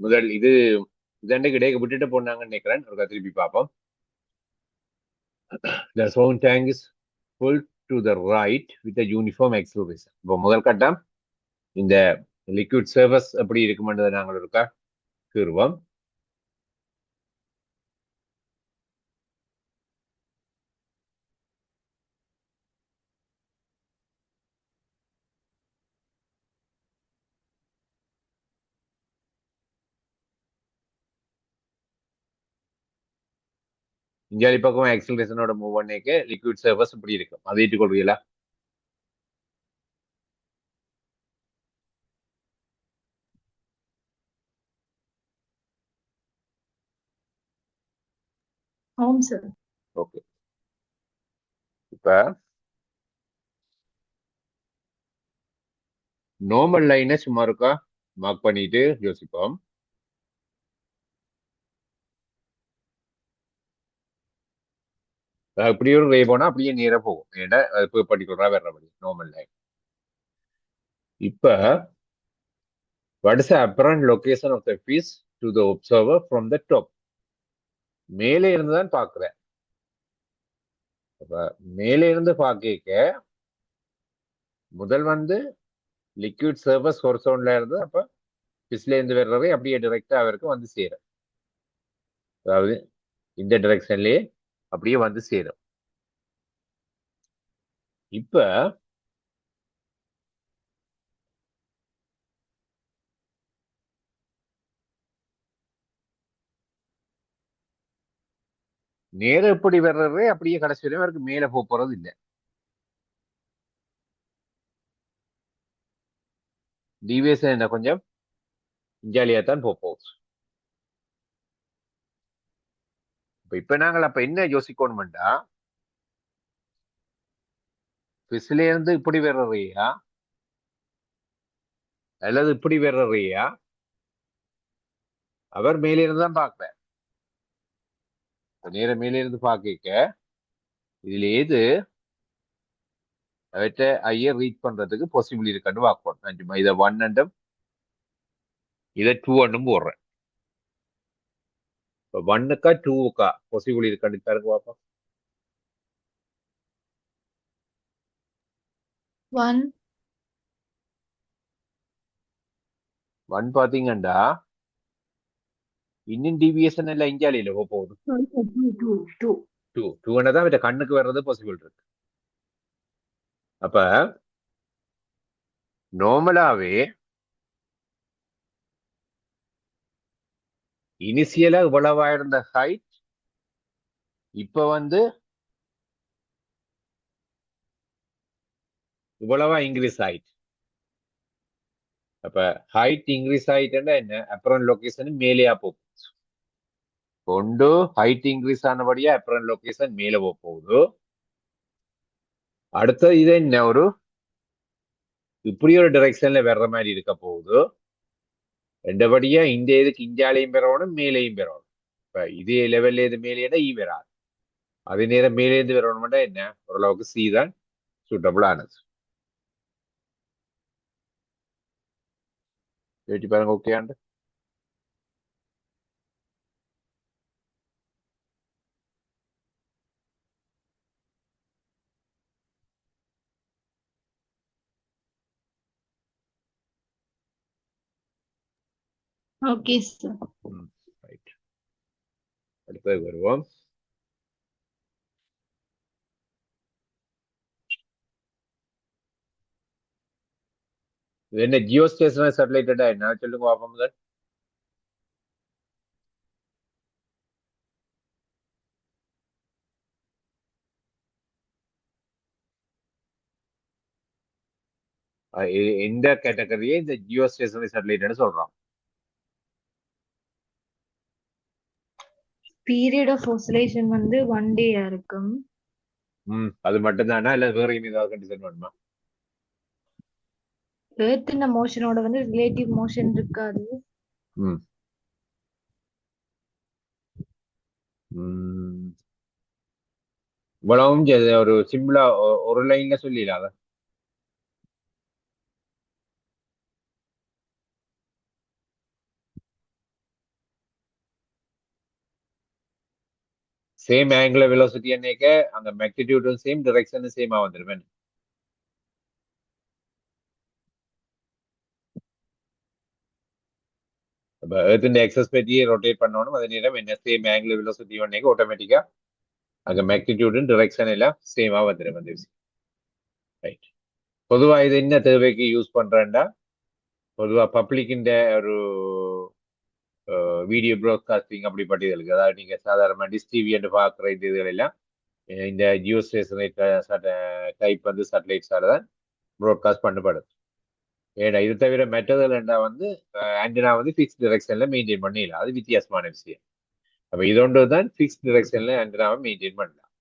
முதல் இது இதண்டைக்கு இடையே விட்டுட்டு போனாங்கன்னு நினைக்கிறேன். ஒரு திருப்பி பார்ப்போம். The sound tank is pulled to the right with a uniform acceleration. இப்போ முதல் கட்டம் இந்த லிக்விட் சர்ஃபேஸ் எப்படி இருக்குமென்றதை நாங்கள் இருக்கா கூறுவோம். இந்தியாவி பக்கம் ஆக்சிலரேஷனோட மூவ் பண்ணிக்க லிக்விட் சர்ஃபேஸ் இப்படி இருக்கும். அதை ஏற்றுக்கொள்வீங்களா? ஆமாம் சார். ஓகே. இப்ப நார்மல் லைனை சும்மா இருக்கா மார்க் பண்ணிட்டு யோசிப்போம். இப்படி ஒரு ரே போனா அப்படியே நேரா போகும். ஏன்னா அது பர்டிகுலரா வேற மாதிரி நார்மல் லைன். இப்ப what is the apparent location of the fish to the observer from the top? மேலே இருந்து தான் பார்க்கிறேன். அப்ப மேலே இருந்து பார்க்க முதல் வந்து லிக்விட் சர்ஃபேஸ் ஹொரிசோன்ல இருந்து அப்ப ஃபிஷ்ல இருந்து வர்றவை அப்படியே டைரக்டா அவருக்கு வந்து சேரும். அதாவது இந்த டைரக்ஷன்லயே அப்படியே வந்து சேரும். இப்ப நேரம் எப்படி வர்றவே அப்படியே கடைசி வரையும் அவருக்கு மேல போறது இல்லை. டிவிஎஸ் என்ன கொஞ்சம் ஜாலியா தான் போகுது. இப்ப நாங்கள் அப்ப என்ன யோசிக்கணும்டா, ஃபிஷ்ல இருந்து இப்படி வர்றவையா அல்லது இப்படி வர்றவையா அவர் மேலே இருந்து தான் பார்க்கிறார். நேரம் மேலே இருந்து பார்க்க இதுல ஏது அவற்றை ஐயர் ரீச் பண்றதுக்கு பாசிபிள் இருக்குன்னு பார்க்கணும். இதை 1 அண்டும் இதை 2 அண்டும் போடுறேன். இப்போ 1க்கா 2க்கா பாசிபிள் இருக்கான்னு பாருங்க பார்ப்போம். 1 பாத்தீங்கன்னா இன்னும் டிவியேஷன் எல்லாம் இந்தியாவில போகுது. 2 தான் அவற்றை கண்ணுக்கு வர்றது பாசிபிள் இருக்கு. அப்ப நார்மலாவே இனிஷியலா இவ்வளவா இருந்த ஹைட் இப்ப வந்து இவ்வளவா இன்க்ரீஸ் ஆயிட்டு. அப்ப ஹைட் இன்க்ரீஸ் ஆயிட்டுன்னா என்ன, அப்புறம் லொகேஷன் மேலேயா போகும். கொண்டு ஹைட் இன்க்ரீஸ் ஆனபடியா அப்புறம் லொகேஷன் மேல போகுது. அடுத்தது இது என்ன, ஒரு இப்படி ஒரு டைரக்ஷன்ல வர்ற மாதிரி இருக்க போகுது. ரெண்டபடியா இந்த இதுக்கு இந்தியாலையும் பெறணும் மேலையும் பெறணும். இப்ப இதே லெவல்ல இது மேலேனா ஈ வராது. அதே நேரம் மேலே இருந்து வரணும்னா என்ன, ஓரளவுக்கு சி தான் சூட்டபிள் ஆனது. யோசிச்சு பாருங்க. ஓகே ஆண்டு ஓகே சார். ரைட். அடுத்தது வருவோம். இது என்ன ஜியோ ஸ்டேஷனரி சேட்டலைட்டா என்ன சொல்லுங்க பார்ப்போம் முதல். எந்த கேட்டகரியே இந்த ஜியோ ஸ்டேஷனரி சேட்டலைட்னு சொல்றோம்? பீரியட் ஆஃப் ஆசிலேஷன் வந்து 1 டே இருக்கும். அது மட்டும் தானா இல்ல வேற ஏதாவது கண்டிஷன் வேணுமா? எர்த் மோஷனோட வந்து ரிலேட்டிவ் மோஷன் இருக்காது. ம் ம் இவ்வளவும் ஒரு சிம்பிளா ஒரு லைன்ல சொல்லிடலாம். சேம் ஆங்குலர் வெலாசிட்டி என்னைக்க அங்க மேக்னிடியூடும் சேம் டிரெக்ஷனும் சேமா வந்துருவேன். அப்ப எர்த்தின் எக்ஸஸ் பற்றியே ரொட்டேட் பண்ணணும். அதே நேரம் என்ன சேம் ஆங்குலர் வெலாசிட்டி ஒன்னேக்கு ஆட்டோமேட்டிக்கா அங்க மேக்னிடியூடும் டிரெக்ஷன் எல்லாம் சேமா வந்துடும் அந்த விஷயம். ரைட். பொதுவா இது என்ன தேவைக்கு யூஸ் பண்றேன்டா, பொதுவா பப்ளிக்கின்ற ஒரு வீடியோ ப்ராட்காஸ்டிங் அப்படிப்பட்டதுக்கு, அதாவது நீங்க சாதாரணமா டிஸ் டிவி என்று பார்க்குற இதுகள் எல்லாம் இந்த ஜியோ ஸ்டேஷனை டைப் வந்து சேட்டலைட்ஸால தான் ப்ராட்காஸ்ட் பண்ணப்படுது. ஏன்னா இது தவிர மெட்டதுகள் என்றா வந்து ஆண்டனா வந்து ஃபிக்ஸ் டிரெக்ஷன்ல மெயின்டைன் பண்ணல, அது வித்தியாசமான விஷயம். அப்ப இதொன்று தான் ஃபிக்ஸ் டிரெக்ஷன்ல ஆண்டனாவை மெயின்டைன் பண்ணலாம்.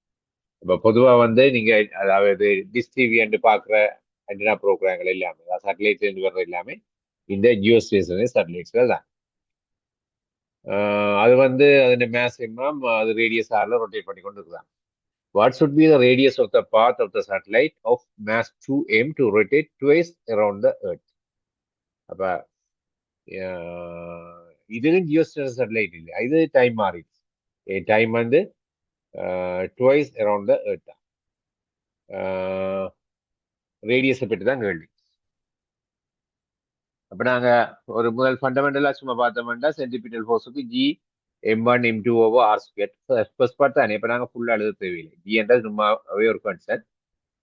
இப்போ பொதுவா வந்து நீங்க அதாவது டிஸ் டிவி என்று பார்க்குற ஆண்டனா ப்ரோக்ராம்கள் எல்லாமே சேட்டலைட்ல இருந்து வர்ற எல்லாமே இந்த ஜியோ ஸ்டேஷன் சேட்டலைட்ஸ்ல தான். அது வந்து அதோட மேக்ஸிமம் அது ரேடியஸ் ஆர்ல ரொட்டேட் பண்ணி கொண்டு இருக்கலாம். What should be the radius of the path of the satellite of mass 2m to rotate twice around the Earth? அப்ப இதுவும் ஜியோஸ்டர் சேட்டலைட் இல்லை, இது டைம் மாறிடுச்சு. டைம் வந்து டுவைஸ் அரவுண்ட் த எர்த் தான். ரேடியஸை பற்றி தான் கேள்வி. அப்ப நாங்க ஒரு முதல் ஃபண்டமெண்டலா சும்மா பார்த்தோம்னா சென்டிபிட்டல் ஃபோர்ஸுக்கு G M1 M2 over R square first part தானே. இப்ப நாங்க ஃபுல்லா எழுத தேவையில்லை. ஜி என்றது சும்மாவே ஒரு கான்செப்ட்.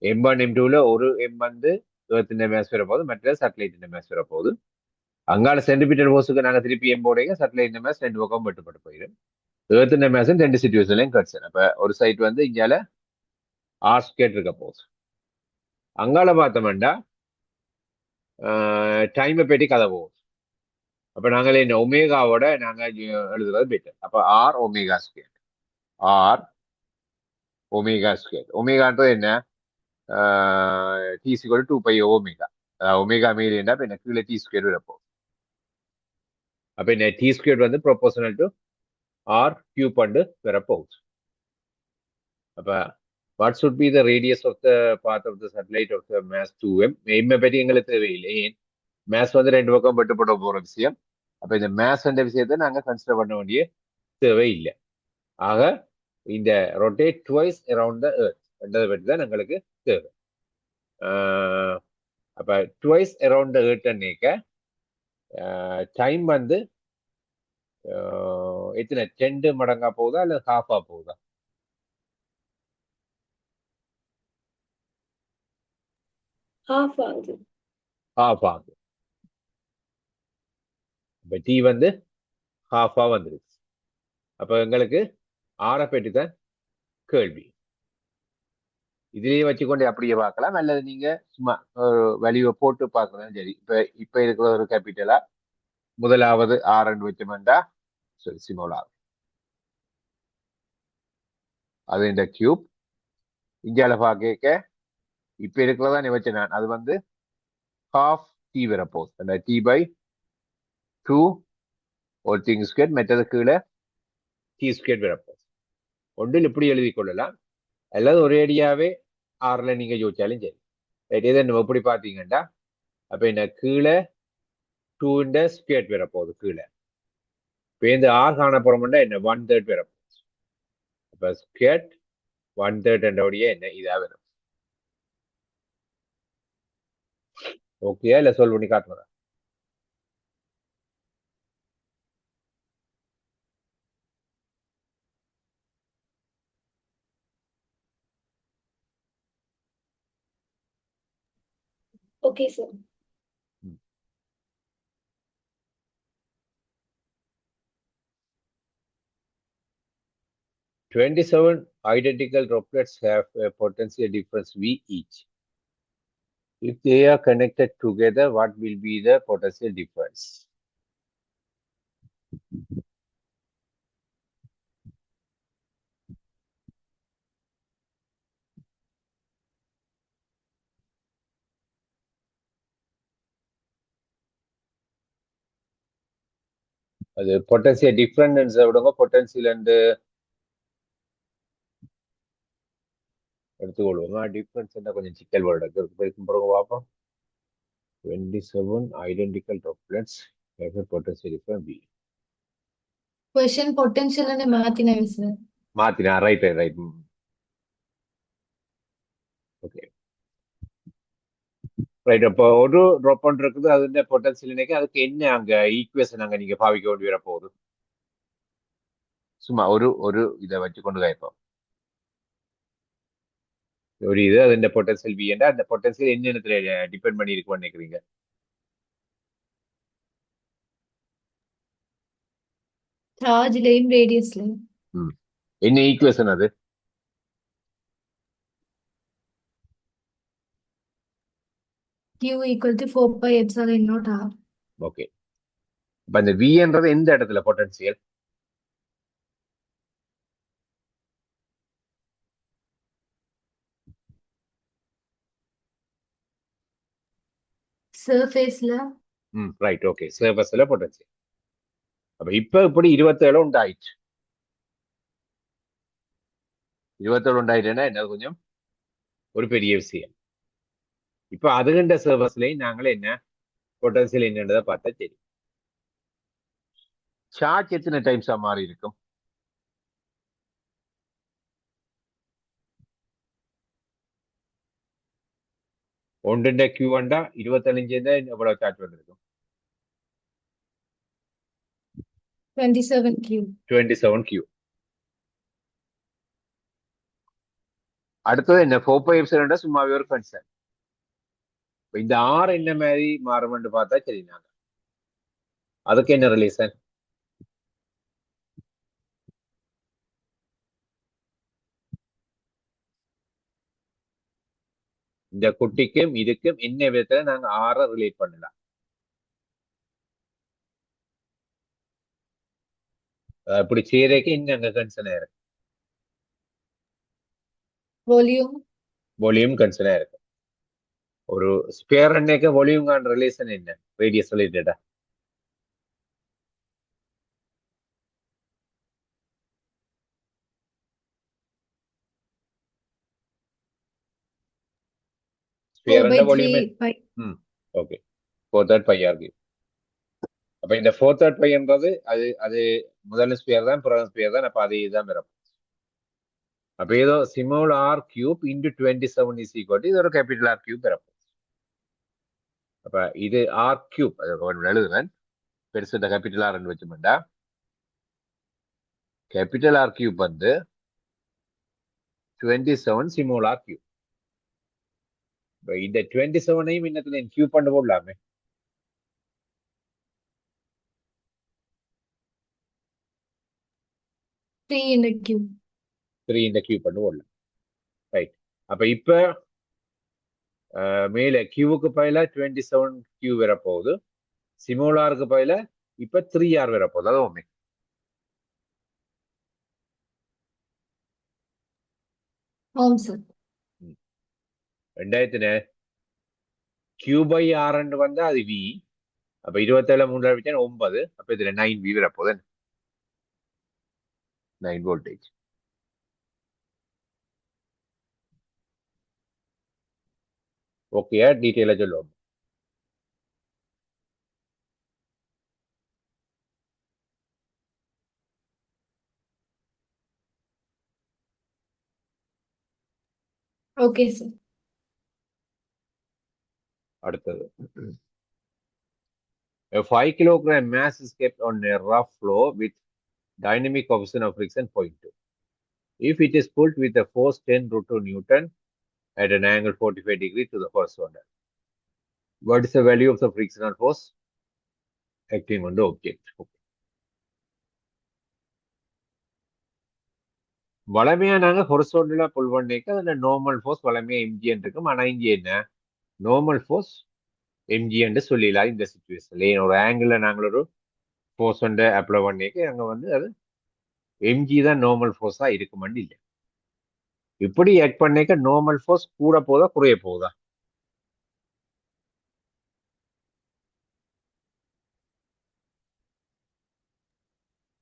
M1 M2ல ஒரு எம் வந்து எர்த்தின் மேஸ் வர போகுது, மற்ற சேட்டலைட் மேஸ் வர போகுது. அங்கால சென்டிபிட்டல் ஃபோர்ஸுக்கு நாங்க திருப்பி எம் போடையும் சேட்டலைட் மேஸ் ரெண்டு பக்கம் வெட்டுப்பட்டு போயிடும். எர்த்தின் மேஸ் ரெண்டு சிச்சுவேஷன்லையும் கட்சன். அப்ப ஒரு சைட் வந்து இங்கால ஆர் ஸ்கொயர் இருக்க போகுது. அங்கால பார்த்தோம்னா டைமை பற்றி கதை போகுது. அப்ப நாங்களே இந்த ஒமேகாவோட நாங்க எழுதுறது பெட்டர். அப்ப R omega square, R omega square. ஒமேகான்றது என்ன? T = 2π omega. ஒமேகா மீறியண்டா இப்ப என்ன கீழே டி ஸ்கொயர் வரப்போகுது. அப்ப என்ன டி ஸ்கொயர் வந்து ப்ரொபோஷனல் டு ஆர் கியூப் பண்ணு வரப்போகுது. அப்ப what should be the radius of the path of the satellite of the mass 2m? எம்மை பற்றி எங்களுக்கு தேவையில்லை. ஏன் மேஸ் வந்து ரெண்டு பக்கம் வெட்டுப்பட போற விஷயம். அப்ப இந்த மேஸ் என்ற விஷயத்தை நாங்க கன்சிடர் பண்ண வேண்டிய தேவை இல்லை. ஆக இந்த rotate twice around the earth என்றதை பற்றி தான் எங்களுக்கு தேவை. அப்ப டுவைஸ் அரவுண்ட் த எர்த் நினைக்க டைம் வந்து எத்தனை 10 மடங்கா போகுதா இல்ல ஹாஃபா போகுதா? ஹாஃப் ஆகுது. ஹாஃப் ஆகுது. இப்ப டி வந்து ஹாஃபா வந்துருச்சு. அப்ப எங்களுக்கு ஆரை பற்றி தான் கேள்வி. இதுலயே வச்சுக்கொண்டு அப்படியே பார்க்கலாம், அல்லது நீங்க சும்மா வேல்யூவை போட்டு பார்க்கலாம். சரி, இப்ப இருக்கிற ஒரு கேபிட்டலா முதலாவது ஆர்ன்னு வச்சோம்டா சரி சிமோலா, அது இந்த கியூப். இந்தியால பார்க்க இப்ப இருக்கிறதா நீ வச்ச நான், அது வந்து ஹாஃப் டி வரப்போகுது. அந்த T/2 ஒரு திங் ஸ்கொயர், மற்றது கீழே டி ஸ்கொயர் வரப்போகுது. ஒன்றில் இப்படி எழுதி கொள்ளலாம், அல்லது ஒரே அடியாவே ஆறுல நீங்க யோசிச்சாலும் சரி. இதை நம்ம எப்படி பார்த்தீங்கன்னா, அப்ப என்ன கீழே 2 ஸ்கொயர் வரப்போகுது கீழே. இப்போ இந்த ஆர் காண போறோம்னா என்ன 1/3 வரப்போகுது. அப்ப ஸ்கொயர் 1/3 என்றபடியே என்ன இதா வரும். ஓகே, இல்ல சொல் பண்ணி காட்டுறதா? Okay sir. 27 identical droplets have a potential difference V each. If they are connected together, what will be the potential difference? அது பொட்டன்சியல் டிஃப்ரெண்ட் விடுங்க, பொட்டன்சியல் எடுத்துக்கொள்வோம். டிஃப்ரென்ஸ் கொஞ்சம் சிக்கல் வேர்டு இருக்கும் பிறகு பார்ப்போம். 27 identical droplets have a potential difference V. Question potential ने माத்தினேன் சார். மாத்தினா ரைட் ரைட். Okay right. அப்போ ஒரு ட்ராப் ஒன் இருக்குது அதுல பொட்டன்சியல் நினைக்க அதுக்கு என்ன அங்க ஈக்குவேஷன் அங்க நீங்க பாவிக்க வேண்டி வர போகுது? சும்மா ஒரு ஒரு இதை வச்சு கொண்டு கேட்போம். ஒரு இது அது பொட்டன்சியல் வி அந்த பொட்டன்சியல் என்னென்னத்துல டிபெண்ட் பண்ணி இருக்கும்னு நினைக்கிறீங்க? சார்ஜ்லயும் ரேடியஸ்லயும். ம். என்ன ஈக்குவேஷன் அது? Q equal to 4 pi epsilon naught R. Okay. அப்ப அந்த வின்றது எந்த இடத்துல பொட்டன்சியல்? சர்ஃபேஸ்ல. ரைட். ஓகே சர்ஃபஸ்ல பொட்டன்சியல். அப்ப இப்ப இப்படி 27 உண்டாயிடுச்சு. 27 உண்டாயிட்டுன்னா என்ன கொஞ்சம் ஒரு பெரிய விஷயம். இப்ப அதுகின்ற சர்வஸ்லயும் நாங்கள் என்ன பொட்டன்சியல் என்னன்றதை பார்த்தா தெரியும். சார்ஜ் எத்தனை டைம்ஸா மாறி இருக்கும்? ஒன்றுண்ட கியூ வண்டா 25 எவ்வளவு சார்ஜ் வந்திருக்கும்? 27 Q. 27 கியூ. அடுத்தது என்ன 4 சும்மாவே ஒரு கன்சர்ன். இந்த ஆர் என்ன மாதிரி மாறும்னு பார்த்தா சரி. நாங்க அதுக்கு என்ன ரிலேஷன்? இந்த குட்டிக்கும் இதுக்கும் என்ன விதத்துல நாங்க ஆரை ரிலேட் பண்ணலாம்? இப்படி செய்யறதுக்கு என்ன அங்க கன்சர்னா இருக்கு? Volume. வால்யூம் கன்சர்னா இருக்கு. ஒரு ஸ்பியர் அன்னைக்கு வால்யூம் ரிலேஷன் என்ன ரேடியஸ் ரிலேட்டடா? ஸ்பியர் 4 by அண்ட 3 volume. pi. Okay 4/3 pi r cube. அப்ப இந்த 4/3 பைன்றது அது அது முதல் ஸ்பியர் தான் பிறகு ஸ்பியர் தான். அப்ப அது இதுதான் வரும். அப்ப ஏதோ small r cube into 27 is equal to இது ஒரு கேபிட்டல் ஆர் கியூப் வரும். அப்ப இது ஆர் கியூப் எழுதுவேன். பெருசு கேபிட்டல் ஆர் வச்சுமெண்டா கேபிட்டல் ஆர் கியூப் வந்து 27 ஸ்மால் ஆர் கியூப். இந்த 27ஐயும் இன்னத்துல கியூப் பண்ண போடலாமே. 3 in the Q. 3 இந்த கியூப் பண்ண போடலாம். ரைட். அப்ப இப்ப மேல கியூவுக்கு பயில 27 கியூ வரப்போகுது. சிமோலாருக்கு பயில இப்ப 3R வரப்போகுது. அது உண்மை. ஆம் சார். ரெண்டாயிரத்துல கியூ பை ஆர் வந்தா அது வி. அப்ப 27 3 வச்சா 9. அப்ப இதுல 9V வரப்போகுது. 9 வோல்டேஜ். ஓகே டீட்டெயிலா சொல்லுவோம். Okay sir. அடுத்தது a 5 kilogram mass is kept on a rough floor with dynamic coefficient of friction 0.2. If it is pulled with a force 10 root 2 Newton at an angle 45 degrees to the horizontal, what is the value of the frictional force acting on the object? Okay. வளமையா நாங்க ஹொரிசோண்டலா புல் பண்ணிக்க அந்த normal force வளமையா MGN இருக்கும். ஆனா இங்க என்ன normal force MGN சொல்லிடலாம் இந்த சுச்சுவேஷன்ல. ஒரு ஆங்கிள் நாங்கள் ஒரு ஃபோர்ஸ் வந்து அப்ளை பண்ணிக்க அங்க வந்து அது எம்ஜி தான் நார்மல் ஃபோர்ஸா இருக்குமான்னு இல்லை. இப்படி ஆக்ட் பண்ணிக்க நார்மல் ஃபோர்ஸ் கூட போதா குறைய போகுதா?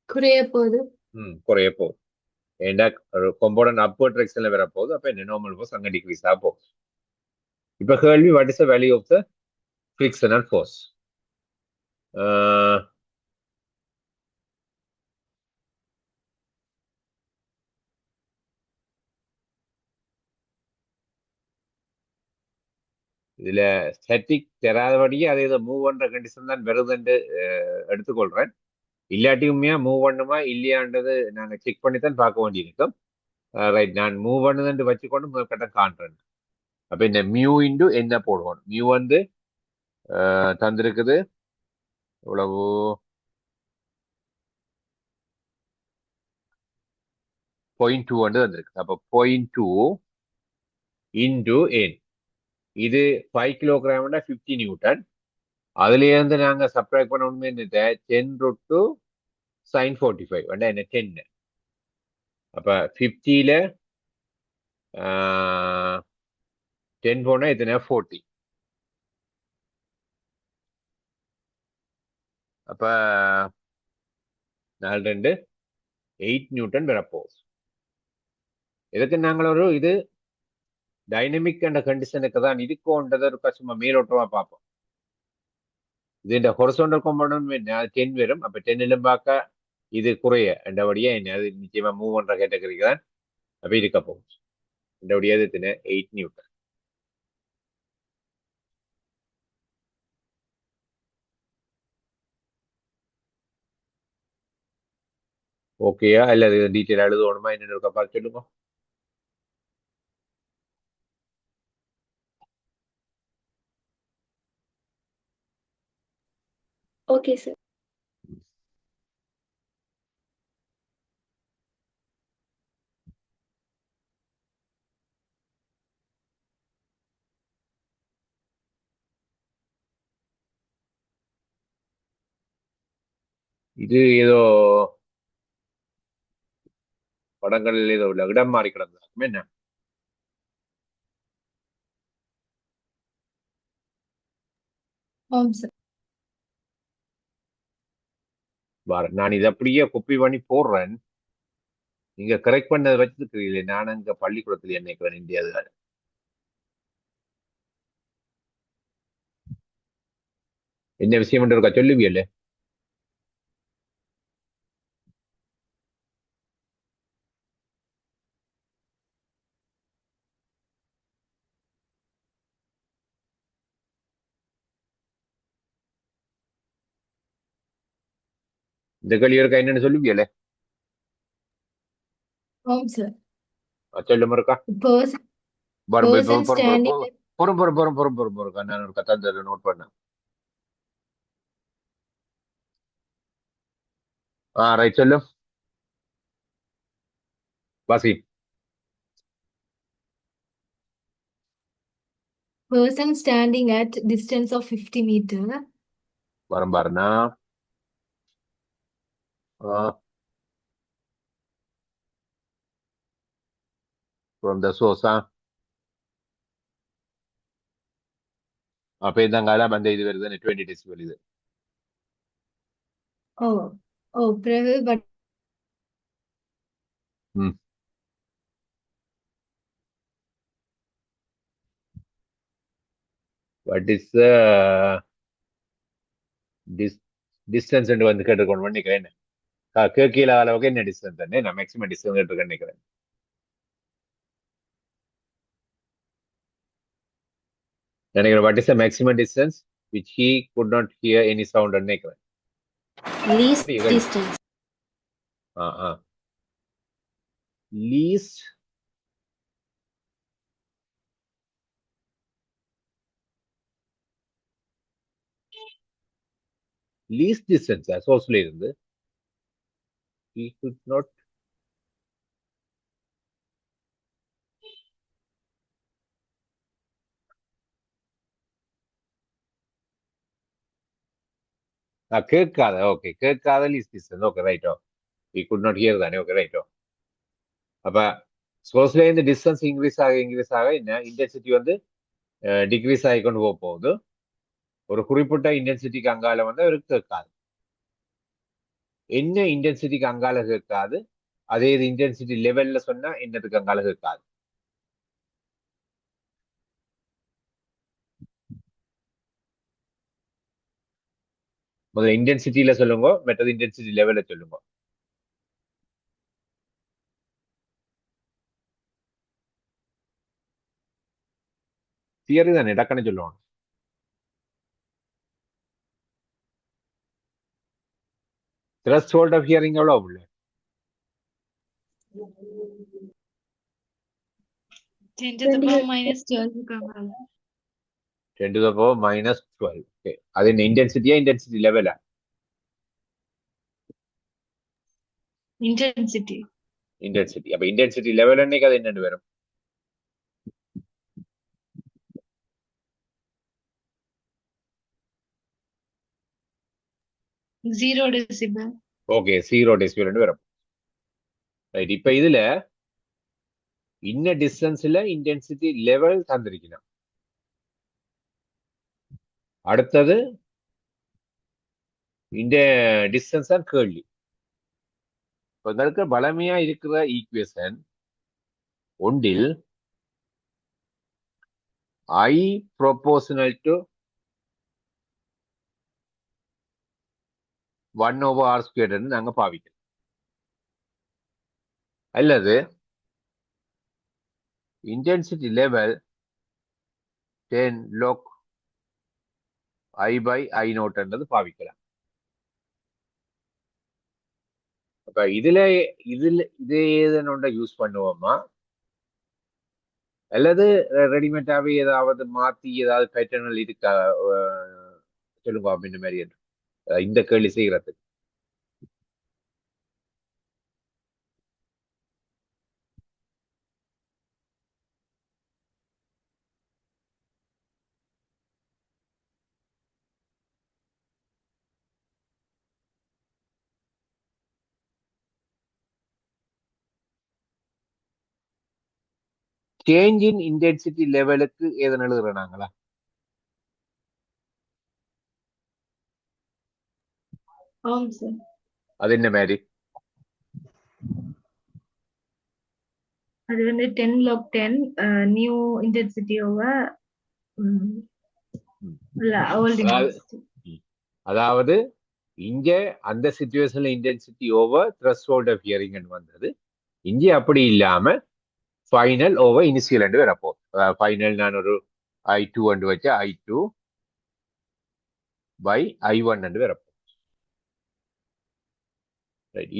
குறைய போகுது. குறைய போகுது. ஏண்டா ஒரு கொம்போனன்ட் அப்வர்ட் டிரெக்ஷன்ல வர போகுது. அப்ப இந்த நார்மல் ஃபோர்ஸ் அங்க டிக்ரீஸ் ஆக போகுது. இப்ப கேள்வி what is the value of the frictional force? இதுல ஸ்டாட்டிக் தராதபடியே அதை இதை மூவ் பண்ற கண்டிஷன் தான் வருதுன்னு எடுத்துக்கொள்றேன். இல்லாட்டியுமே மூவ் பண்ணுமா இல்லையான்றது நாங்க செக் பண்ணி தான் பார்க்க வேண்டியிருக்கும். ரைட், நான் மூவ் பண்ணுதுன்னு வச்சுக்கொண்டு முதற்கட்ட காண்றேன். அப்ப இந்த மியூ இன்டு என்ன போடுவோம்? மியூ வந்து தந்திருக்குது இவ்வளவு 0.2 வந்து தந்திருக்கு. அப்ப 0.2 இன்டு என், இது 5 கிலோகிராம்னா 50 நியூட்டன். அதுல இருந்து நாங்க சப்ட்ராக்ட் பண்ண உண்மை 10 √2 sin 45 வேண்டா என்ன 10. அப்ப 50ல 10 போனா எத்தனை 40. அப்ப 4 2 8 நியூட்டன் வரப்போகுது. இதுக்கு நாங்கள் ஒரு இது டைனமிக் என்ற கண்டிஷனுக்கு தான் இருக்கோன்றதை ஒரு சும்மா மேலோட்டமா பார்ப்போம். இது இந்த ஹொரிசோண்டல் காம்பவுண்ட் 10 வரும். அப்ப 10 பார்க்க இது குறைய என்றபடியா என்ன அது நிச்சயமா மூவ் பண்ற கேட்டகரிக்கு தான் அப்ப இருக்க போகுது. என்றபடியா இது 8 நியூட்டன். ஓகேயா? இல்ல இது டீட்டெயில் எழுதணுமா என்னன்னு இருக்க பார்த்து சொல்லுங்க. Okay sir. இது ஏதோ படங்களில் ஏதோ உள்ள இடம் மாறி கிடந்தாலுமே என்ன ஆம் சார். நான் இதை அப்படியே கொப்பி பண்ணி போடுறேன். நீங்க கரெக்ட் பண்ணதை வச்சிருக்கிறீங்களே, நான் அங்க பள்ளிக்கூடத்தில் என்னைக்கிறேன் இந்தியாவில் என்ன விஷயம் இருக்கா சொல்லுவியல்ல. இந்த கேள்வி இருக்கா என்னன்னு சொல்லுவியல்ல. ஆம் சார். சொல்லுமா இருக்கா Person வரும் person standing at இருக்கா நான் ஒரு கத்தாந்த நோட் பண்ணேன். ரைட் சொல்லு வாசி. person standing at distance of 50 meter வரும் பாருனா from the source. அப்ப இந்தங்கால அந்த இது வருது 20 டெசிபல் இது. oh oh prevail but ம் வாட் இஸ் டிஸ்டன்ஸ் வந்து கேட்டுக்கொண்டு நினைக்கிறேன். கீழே அளவுக்கு என்ன டிஸ்டன்ஸ் தானே நான் மேக்ஸிமம் டிஸ்டன்ஸ் கேட்டுருக்கேன் நினைக்கிறேன். நினைக்கிறேன் what is the maximum distance which he could not hear any sound நினைக்கிறேன். least distance. least least distance சோர்ஸ்ல இருந்து he could not கேட்காத. ஓகே கேட்காத least distance. ஓகே ரைட்டோ. he could not hear தானே. ஓகே ரைட்டோ. அப்ப சோர்ஸ்ல இருந்து டிஸ்டன்ஸ் இன்க்ரீஸ் ஆக என்ன இன்டென்சிட்டி வந்து டிக்ரீஸ் ஆகிக்கொண்டு போக போகுது. ஒரு குறிப்பிட்ட இன்டென்சிட்டிக்கு அங்கால வந்து அவருக்கு கேட்காது. என்ன இன்டென்சிட்டிக்கு அங்கால கேட்காது, அதே இது இன்டென்சிட்டி லெவல்ல சொன்னா என்னத்துக்கு அங்கால கேட்காது. முதல்ல இன்டென்சிட்டியில சொல்லுங்க, மற்றது இன்டென்சிட்டி லெவல்ல சொல்லுங்க. தியரி தானே டக்குன்னு சொல்லுவாங்க. threshold of hearing எவ்வளவு உள்ள 10 to the power minus 12 இருக்காங்க 10 to the power minus 12. Okay. அது என்ன இன்டென்சிட்டியா இன்டென்சிட்டி லெவலா intensity இன்டென்சிட்டி அப்ப இன்டென்சிட்டி லெவல் என்னைக்கு அது என்னன்னு வரும் 0 decibel ஓகே 0 டெசிபல் வரும் ரைட் இப்ப இதுல இன்ன டிஸ்டன்ஸ்ல இன்டென்சிட்டி லெவல் தந்திருக்கணும் அடுத்தது இந்த டிஸ்டன்ஸ் தான் கேள்வி உங்களுக்கு பலமையா இருக்கிற ஈக்குவேஷன் ஒன்றில் I proportional to 1 over r squared நாங்க பாவிக்கிறோம் அல்லது intensity level 10 log I by I naught என்றது பாவிக்கலாம் அப்ப இதுல இதே ஏதனோட யூஸ் பண்ணுவோமா அல்லது ரெடிமேடாவே ஏதாவது மாத்தி ஏதாவது பேட்டர்னல் இருக்கா சொல்லுங்க அப்படின்ற மாதிரி இந்த கேள்வி செய்யறதுக்கு சேஞ்ச் இன் இன்டென்சிட்டி லெவலுக்கு ஏதன எழுதுறாங்களா ஆம் சார் அது என்ன மாதிரி அது வந்து 10 log 10 new intensity over old intensity அதாவது இங்க அந்த சிச்சுவேஷன்ல intensity over threshold of hearing வந்தது இங்கே அப்படி இல்லாம ஃபைனல் ஓவர் இனிஷியல் என்று வரப்போகுது ஃபைனல் நான் ஒரு I2 என்று வச்ச I2 by I1 என்று வரப்போகுது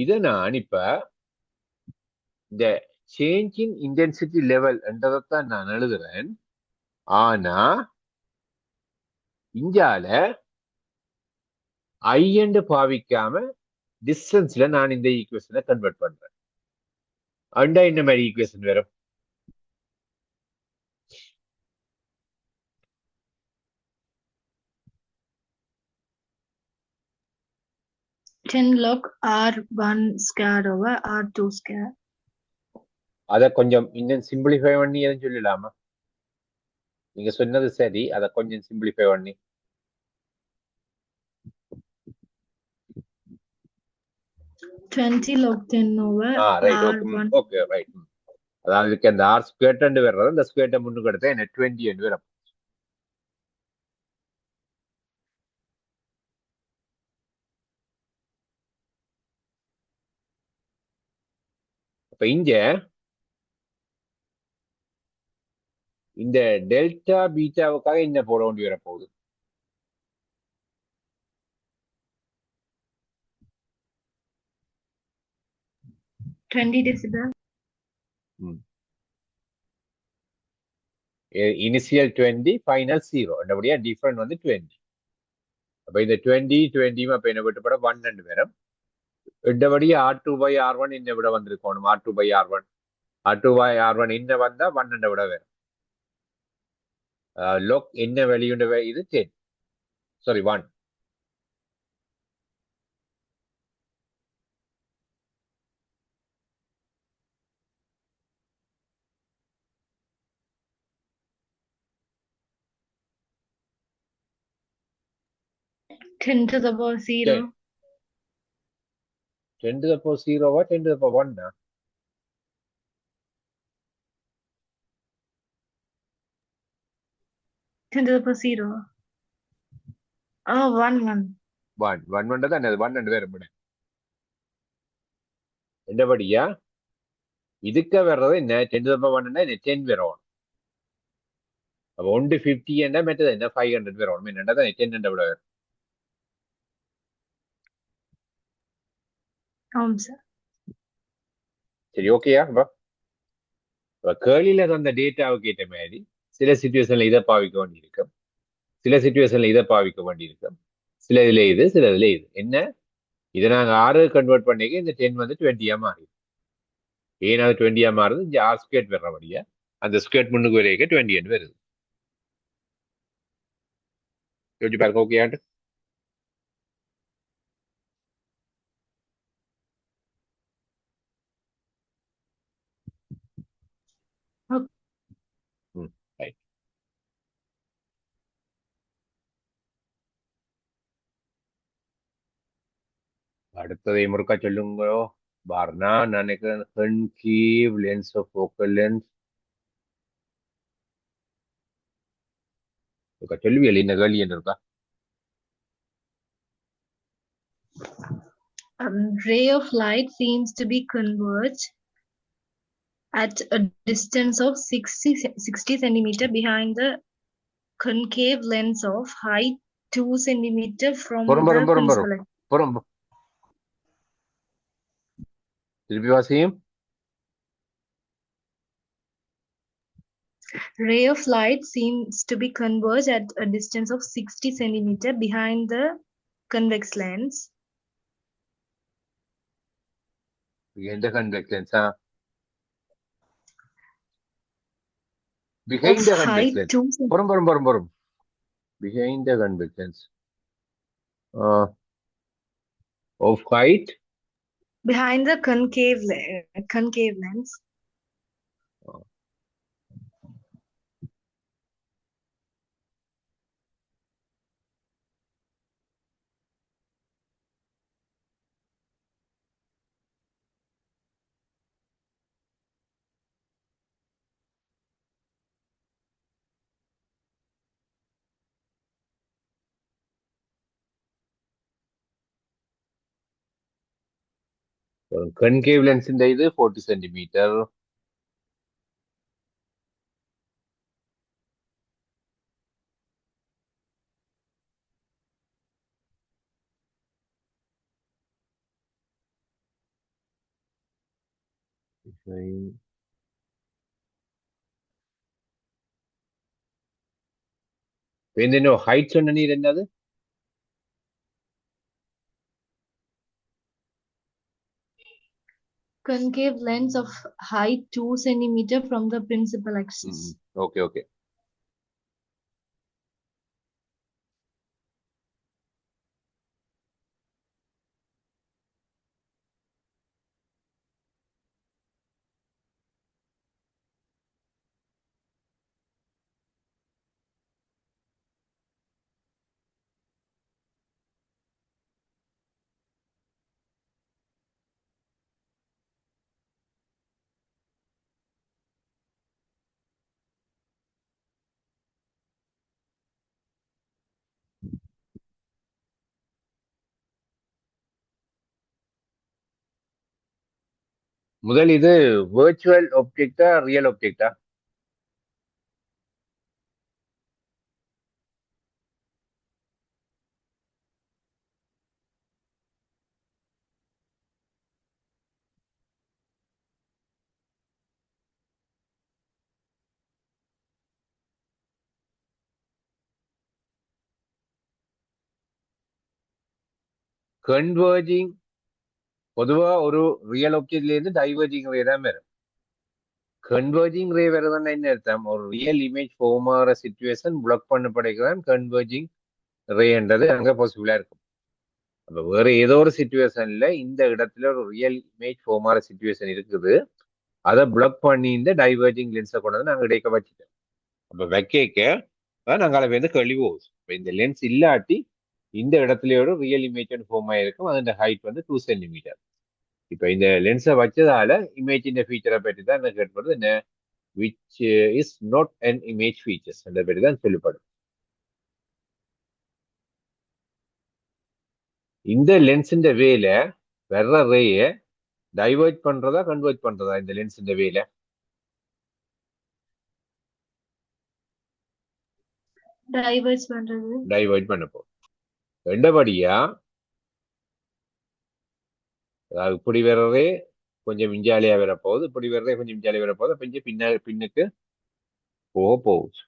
இதை நான் இப்ப இந்த சேஞ்ச் இன் இன்டென்சிட்டி லெவல் என்றதைத்தான் நான் எழுதுறேன் ஆனா இங்கால ஐ என்று பாவிக்காம டிஸ்டன்ஸ்ல நான் இந்த ஈக்குவேஷனை கன்வெர்ட் பண்றேன் அண்டா இந்த மாதிரி ஈக்குவேஷன் வரும் ten log R1 squared over R2 squared அதை கொஞ்சம் இன்னும் சிம்பிளிஃபை பண்ணி எதுவும் சொல்லலாமா நீங்க சொன்னது சரி அதை கொஞ்சம் சிம்பிளிஃபை பண்ணி log 10 over R1 okay right அதாவது இதுக்கு அந்த ஆர் ஸ்கொயர்ட் வர்றது அந்த ஸ்கொயர்ட்டை முன்னுக்கு எடுத்தா என்ன 20 என்று வரும் அப்ப இங்க இந்த டெல்டா பீட்டாவுக்காக என்ன போட வேண்டி வரப்போகுது decibel இனிஷியல் 20 ஃபைனல் 0 அப்படியே டிஃபரண்ட் வந்து 20 அப்ப இந்த 20 அப்ப என்ன விட்டுப்பட 1 ரெண்டு பேரும் ரெண்டபடி R2 by R1 என்ன விட வந்திருக்கணும் R2 by R1 என்ன வந்தா 1 ரெண்டை விட வேணும் லோக் என்ன வெளியுண்ட இது 10 sorry 1 10 to the power 0 10 to the power 0 or 10 to the power 1 10 to the power 0 oh 1 தான் அது 1 ரெண்டு பேரும் என்னபடியா இதுக்கு வர்றது என்ன 10 to the power 1 என்ன 10 வரும் அப்ப 150 என்ன மெத்தது என்ன 500 வரும் என்னதான் 10 ரெண்டை விட வரும் ஆமாம் சார். சரி, ஓகேயா? கேர்லில அந்த டேட்டாவுக்கு ஏற்ற மாதிரி சில சுச்சுவேஷன்ல இதை பாவிக்க வேண்டியிருக்கும், சில சுச்சுவேஷன்ல இதை பாவிக்க வேண்டியிருக்கும், சில இதுல இது, சில இதுல இது. என்ன, இதை நாங்க 6 கன்வெர்ட் பண்ணிக்க இந்த 10 வந்து 20 மாறி, ஏனாவது 20 மாறுது, இங்க ஆர் ஸ்கேட் வர்றபடியா அந்த ஸ்கேட் முன்னுக்கு வரைக்கும் 20 வருது. யோசிச்சு பாருங்க, ஓகேயாண்டு. ம், ரைட். அடுத்ததை முறுக்கா சொல்லுங்க. பார்னா நினைக்கிறேன் கன்கீவ் லென்ஸ் ஆஃப் ஃபோக்கல் லென்ஸ் சொல்லுவியல் என்ன கேள்வி என்ன இருக்கா? Ray of light seems to be converged at a distance of 60 centimeter behind the concave lens of height 2 centimeter from பொறும் the பொறும் பொறும் பொறும் principal. பொறும் திருப்பி வாசியும். Ray of light seems to be converged at a distance of 60 centimeter behind the convex lens எந்த convex லென்ஸா? of behind the convex height lens. 2 centimeter. பொறும் பொறும் பொறும் பொறும் behind the convex lens of height Behind the concave lens concave லென்ஸிന്റെ இது 40 centimetre. என்னோ height சொன்ன நீர் என்னது? concave lens of height 2 centimeter from the principal axis. Okay okay. முதல் இது வெர்ச்சுவல் ஆப்ஜெக்டா ரியல் ஆப்ஜெக்டா? கன்வர்ஜிங் பொதுவா ஒரு ரியல் ஆப்ஜெக்ட்ல இருந்து டைவர்ஜிங் ரே தான் வரும். கன்வர்ஜிங் ரே வருதுன்னா என்ன அர்த்தம்? ஒரு ரியல் இமேஜ் ஃபார்ம் ஆகிற சிச்சுவேஷன் பிளாக் பண்ணப்படுகிறதான் கன்வர்ஜிங் ரேன்றது அங்க பாசிபிளா இருக்கும். அப்ப வேற ஏதோ ஒரு சிச்சுவேஷன்ல இந்த இடத்துல ஒரு ரியல் இமேஜ் ஃபார்ம் ஆகிற சிச்சுவேஷன் இருக்குது, அதை பிளாக் பண்ணி இந்த டைவர்ஜிங் லென்ஸை கொண்டு வந்து நாங்க இடைக்க வச்சுட்டோம். அப்ப வைக்க நாங்கள் அதை வந்து கழிவோம். இப்போ இந்த லென்ஸ் இல்லாட்டி இந்த இடத்துல ஒரு ரியல் இமேஜ் ஃபார்ம் ஆயிருக்கும், அதோட ஹைட் வந்து 2 சென்டிமீட்டர். இப்போ இந்த லென்ஸை வச்சதால இமேஜின் ஃபீச்சரை பற்றி தான் என்ன கேட்பது, என்ன which is not an image features என்ற பற்றி தான் சொல்லப்படும். இந்த லென்ஸின் வேலை வர்ற ரேயை டைவர்ட் பண்றதா கன்வெர்ட் பண்றதா? இந்த லென்ஸின் வேலை diverge பண்றது. டைவர்ட் பண்ண போகும். ரெண்டபடியா அதாவது இப்படி வர்றதே கொஞ்சம் இஞ்சாலியா வரப்போகுது, இப்படி வர்றதே கொஞ்சம் இஞ்சாலியா வரப்போகுது, அப்ப இங்க பின்னுக்கு போக போகுது.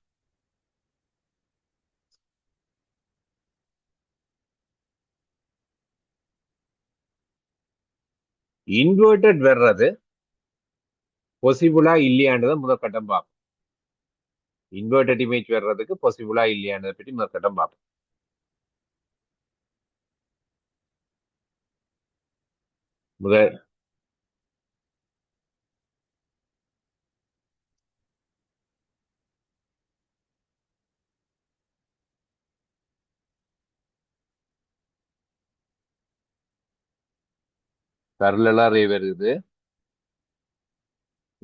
இன்வெர்டட் வர்றது பாசிபிளா இல்லையான்றதை முதற்கட்டம் பார்ப்போம். இன்வெர்டட் இமேஜ் வர்றதுக்கு பாசிபிளா இல்லையான்றதை பற்றி முதற்கட்டம் பார்ப்போம். முதல் பரலலா ரே வருது,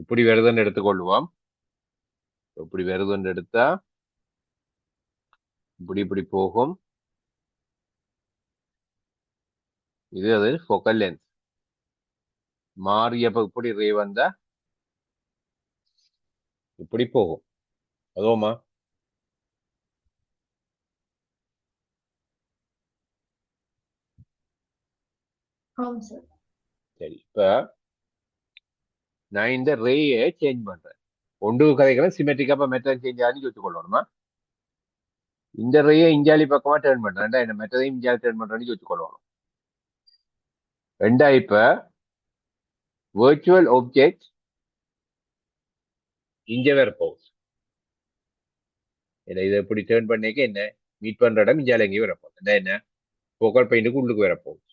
இப்படி வருதுன்னு எடுத்துக்கொள்வோம். இப்படி வருதுன்னு எடுத்தா இப்படி இப்படி போகும். இது அது ஃபோக்கல் லென்த் மாறியப்ப இப்படி ரே வந்தா இப்படி போகும். அதுவுமா ஆமாம் சார். சரி, இப்ப நான் இந்த ரேயை சேஞ்ச் பண்றேன். ஒன்று கதைக்கிறேன் சிமெட்ரிக், அப்ப மெத்தட் சேஞ்ச் ஆகி வச்சுக்கொள்ளணுமா? இந்த ரேயை இஞ்சாலி பக்கமா டேர்ன் பண்றேன், என்ன மெத்ததையும் இஞ்சாலி டேர்ன் பண்றேன்னு வச்சுக்கொள்ளணும். ரெண்டா இப்ப virtual object இங்க வேற போகுது. இதை எப்படி டேர்ன் பண்ணிக்க என்ன மீட் பண்ற இடம் இஞ்சால எங்கேயும் வரப்போகுது, என்ன ஃபோக்கல் பாயிண்ட்டுக்கு உள்ளுக்கு வரப்போகுது.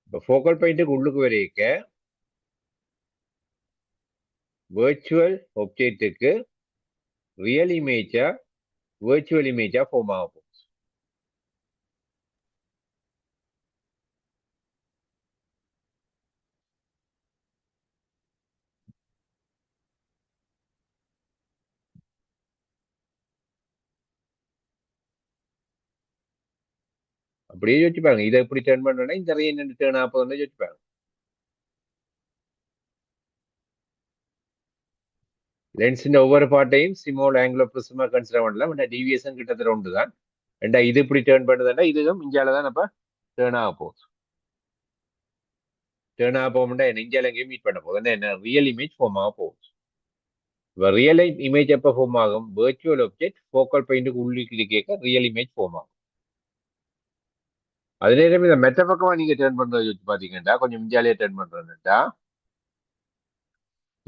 இப்போ ஃபோக்கல் பாயிண்ட்டுக்கு உள்ளுக்கு வரைக்க வேர்ச்சுவல் ஆப்ஜெக்ட்டுக்கு ரியல் இமேஜா வேர்ச்சுவல் இமேஜா ஃபார்ம் ஆக போகுது. அப்படியே யோசிச்சு பாருங்க, இதை எப்படி டேர்ன் பண்றேன்னா இந்த ரே என்ன டேர்ன் ஆக போகுதுன்னு யோசிச்சு பாருங்க. லென்ஸின் ஒவ்வொரு பார்ட்டையும் ஸ்மால் ஆங்கிள் ஆஃப் பிரிஸ்மா கன்சிடர் பண்ணலாம். டிவியேஷன் கிட்டத்தட்ட ஒன்று தான். ரெண்டா இது இப்படி டேர்ன் பண்ணுதுன்னா இதுவும் இஞ்சால தான் அப்ப டேர்ன் ஆக போகுது. டேர்ன் ஆக போகும்னா என்ன இஞ்சால எங்கேயும் மீட் பண்ண போகுது, என்ன ரியல் இமேஜ் ஃபார்ம் ஆக போகுது. ரியல் இமேஜ் எப்ப ஃபார்ம் ஆகும்? virtual ஆப்ஜெக்ட் ஃபோக்கல் பாயிண்ட்டுக்கு உள்ளுக்கு கேட்க ரியல் இமேஜ் ஃபார்ம் ஆகும். அதே நேரம் இதை மெட்ட பக்கமா நீங்க டேர்ன் பண்றது வச்சு பாத்தீங்கன்னா கொஞ்சம் இஞ்சாலியா டேர்ன் பண்றதுட்டா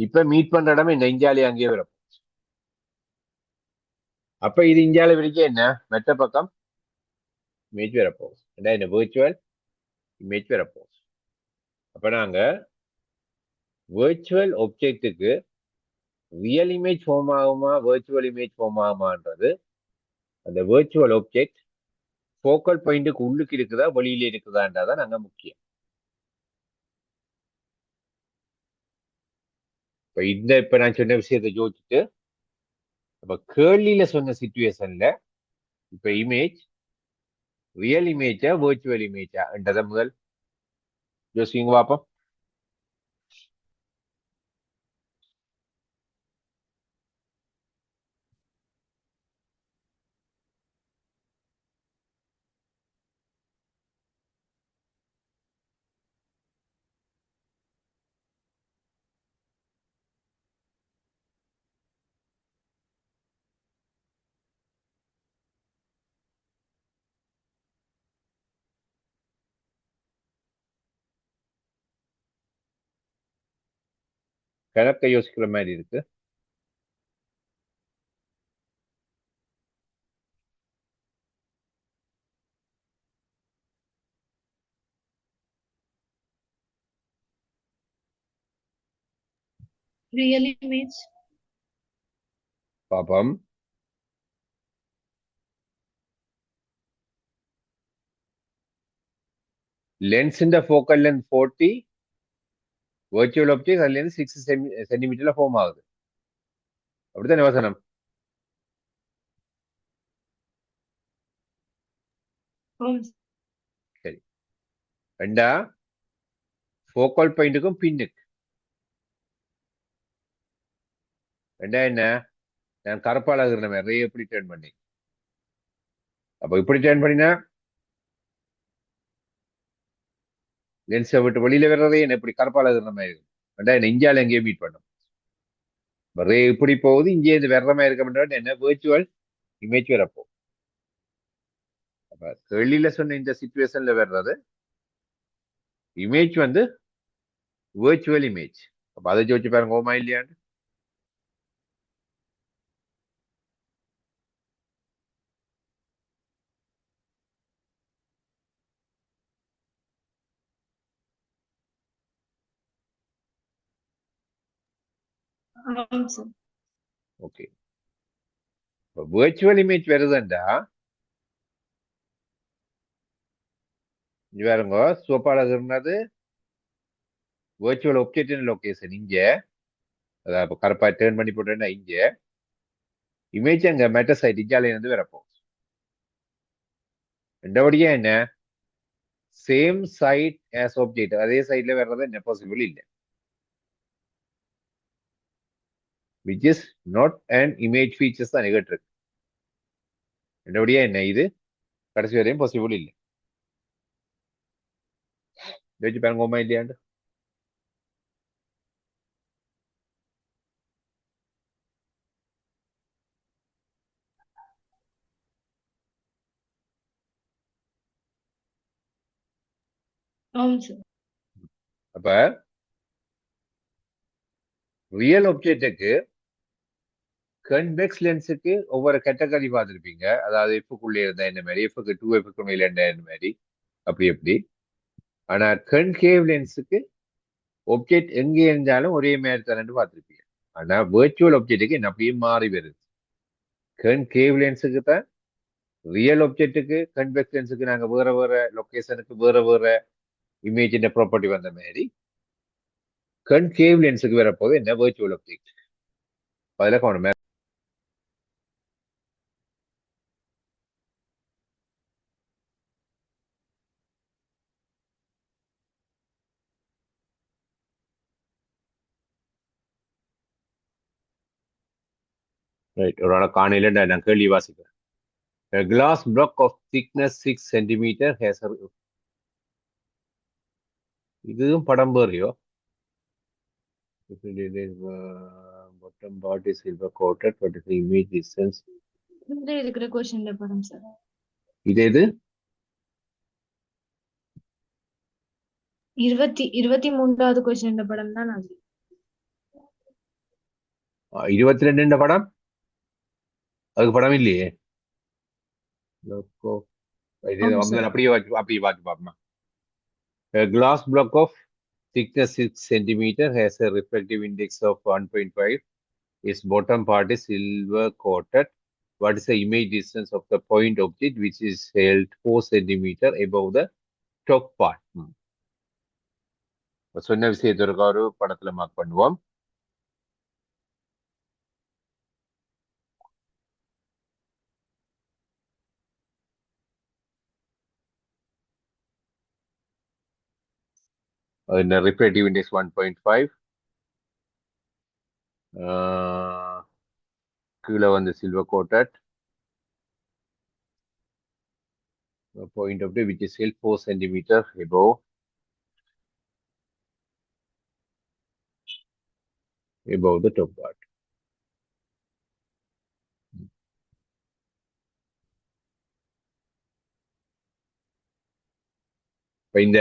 இப்ப மீட் பண்ற இடம் இந்த இஞ்சாலி அங்கேயே வரும். அப்ப இது இஞ்சால வரைக்கும் என்ன மெட்ட பக்கம் இமேஜ் வரப்போகுது, என்ன virtual இமேஜ் வரப்போகுது. அப்ப நாங்க virtual ஆப்ஜெக்ட்டுக்கு ரியல் இமேஜ் ஃபார்ம் ஆகுமா virtual இமேஜ் ஃபார்ம் ஆகுமான்றது அந்த virtual ஆப்ஜெக்ட் ஃபோக்கல் பாயிண்ட்டுக்கு உள்ளுக்கு இருக்குதா வெளியில இருக்குதான்றதான் நாங்க முக்கியம். இப்ப நான் சொன்ன விஷயத்தை யோசிச்சுட்டு அப்ப கேர்லில சொன்ன சிச்சுவேஷன்ல இப்ப இமேஜ் ரியல் இமேஜா virtual இமேஜா என்றதை முதல் யோசிங்க பார்ப்போம். கணக்கை யோசிக்கிற மாதிரி இருக்கு. Real image. பாப்போம். லென்ஸின் ஃபோக்கல் லென்த் 40, virtual ஆப்ஜெக்ட் அதுல இருந்து 6 சென்டிமீட்டர்ல ஃபார்ம் ஆகுது. அப்படித்தானே வசனம்? ஆமாம் சார். சரி, ரெண்டா ஃபோக்கல் பாயிண்ட்டுக்கும் பின்னுக்கு ரெண்டா என்ன நான் கருப்பால் ஆகுற மாதிரி எப்படி டேர்ன் பண்ணி அப்ப இப்படி டேர்ன் பண்ணினா லென்ஸை விட்டு வெளியில வர்றதே என்ன இப்படி கருப்பால இருக்கிற மாதிரி இருக்கும். என்ன இந்தியாவில் எங்கேயும் மீட் பண்ணும். ரே இப்படி போகுது, இங்கே இது வர்ற மாதிரி இருக்க என்ன வேர்ச்சுவல் இமேஜ் வரப்போ. அப்ப வெளியில சொன்ன இந்த சிச்சுவேஷன்ல வர்றது இமேஜ் வந்து வேர்ச்சுவல் இமேஜ். அப்ப அதை வச்சு பாருங்க ஓமா இல்லையான்னு. ஆமாம் சார். ஓகே, இப்போ வேர்ச்சுவல் இமேஜ் வருதுண்டா இங்க பாருங்க சோப்பால இருந்தது வேர்ச்சுவல் ஒப்ஜெக்ட் லொகேஷன் இங்க. அதாவது இப்போ கருப்பா டேர்ன் பண்ணி போட்டேன்னா இங்க இமேஜ் அங்க மெட்டா சைட் இஞ்சால இருந்து வரப்போ. ரெண்டபடியா என்ன சேம் சைட் ஆஸ் ஆப்ஜெக்ட் அதே சைட்ல வர்றது என்ன பாசிபிள் இல்லை. Which is not and image features தான் நிகழ்ச்சி இருக்கு. ரெண்டபடியா என்ன இது கடைசி வரையும் பாசிபிள் இல்லை. வச்சு பாருங்க ஓமா இல்லையாண்டு. ஆமாம் சார். அப்ப ரியல் ஆப்ஜெக்டுக்கு கன்வெக்ஸ் லென்ஸுக்கு ஒவ்வொரு கேட்டகரி பார்த்துருப்பீங்க. அதாவது எஃப்க்குள்ளே இருந்தா என்ன மாதிரி, எஃப்க்கு 2F மேல இருந்தா என்ன மாதிரி, அப்படி எப்படி. ஆனா கன்கேவ் லென்ஸுக்கு ஆப்ஜெக்ட் எங்கே இருந்தாலும் ஒரே மாதிரி தானே பார்த்துருப்பீங்க. ஆனா வேர்ச்சுவல் ஆப்ஜெக்டுக்கு என்ன அப்படியே மாறி வருது. கன்கேவ் லென்ஸுக்கு தான் ரியல் ஆப்ஜெக்டுக்கு கன்வெக்ஸ் லென்ஸுக்கு நாங்க வேற வேற லொகேஷனுக்கு வேற வேற இமேஜ் ப்ராப்பர்ட்டி வந்த மாதிரி கன்கேவ் லென்ஸுக்கு வரப்போது என்ன வேர்ச்சுவல் ஆப்ஜெக்ட். அதில் கவனமே. ரைட், ஒரு ஆளை காணையில நான் கேள்வி வாசிக்கிறேன். A glass block of thickness 6 centimeter has a... இதுவும் படம் Barrio. Bottom part is silver coated, but the image distance. இதுல இருக்கிற கொஸ்டின்ல படம் சார். இது எது 23வது கொஸ்டின்ல படம் தான் அது. 22 படம். அதுக்கு படம் இல்லையே. அப்படியே அப்படியே பார்த்து பார்ப்போமா. A glass block of thickness 6 centimeter has a refractive index of 1.5. Its bottom part is silver coated. What is the image distance of the point object which is held 4 centimeter above the top part? சொன்ன விஷயத்திற்கு ஒரு படத்துல mark பண்ணுவோம். refractive index 1.5. கீழே வந்து silver coated. Point of view which is held 4 centimeter above the top part. இப்போ இந்த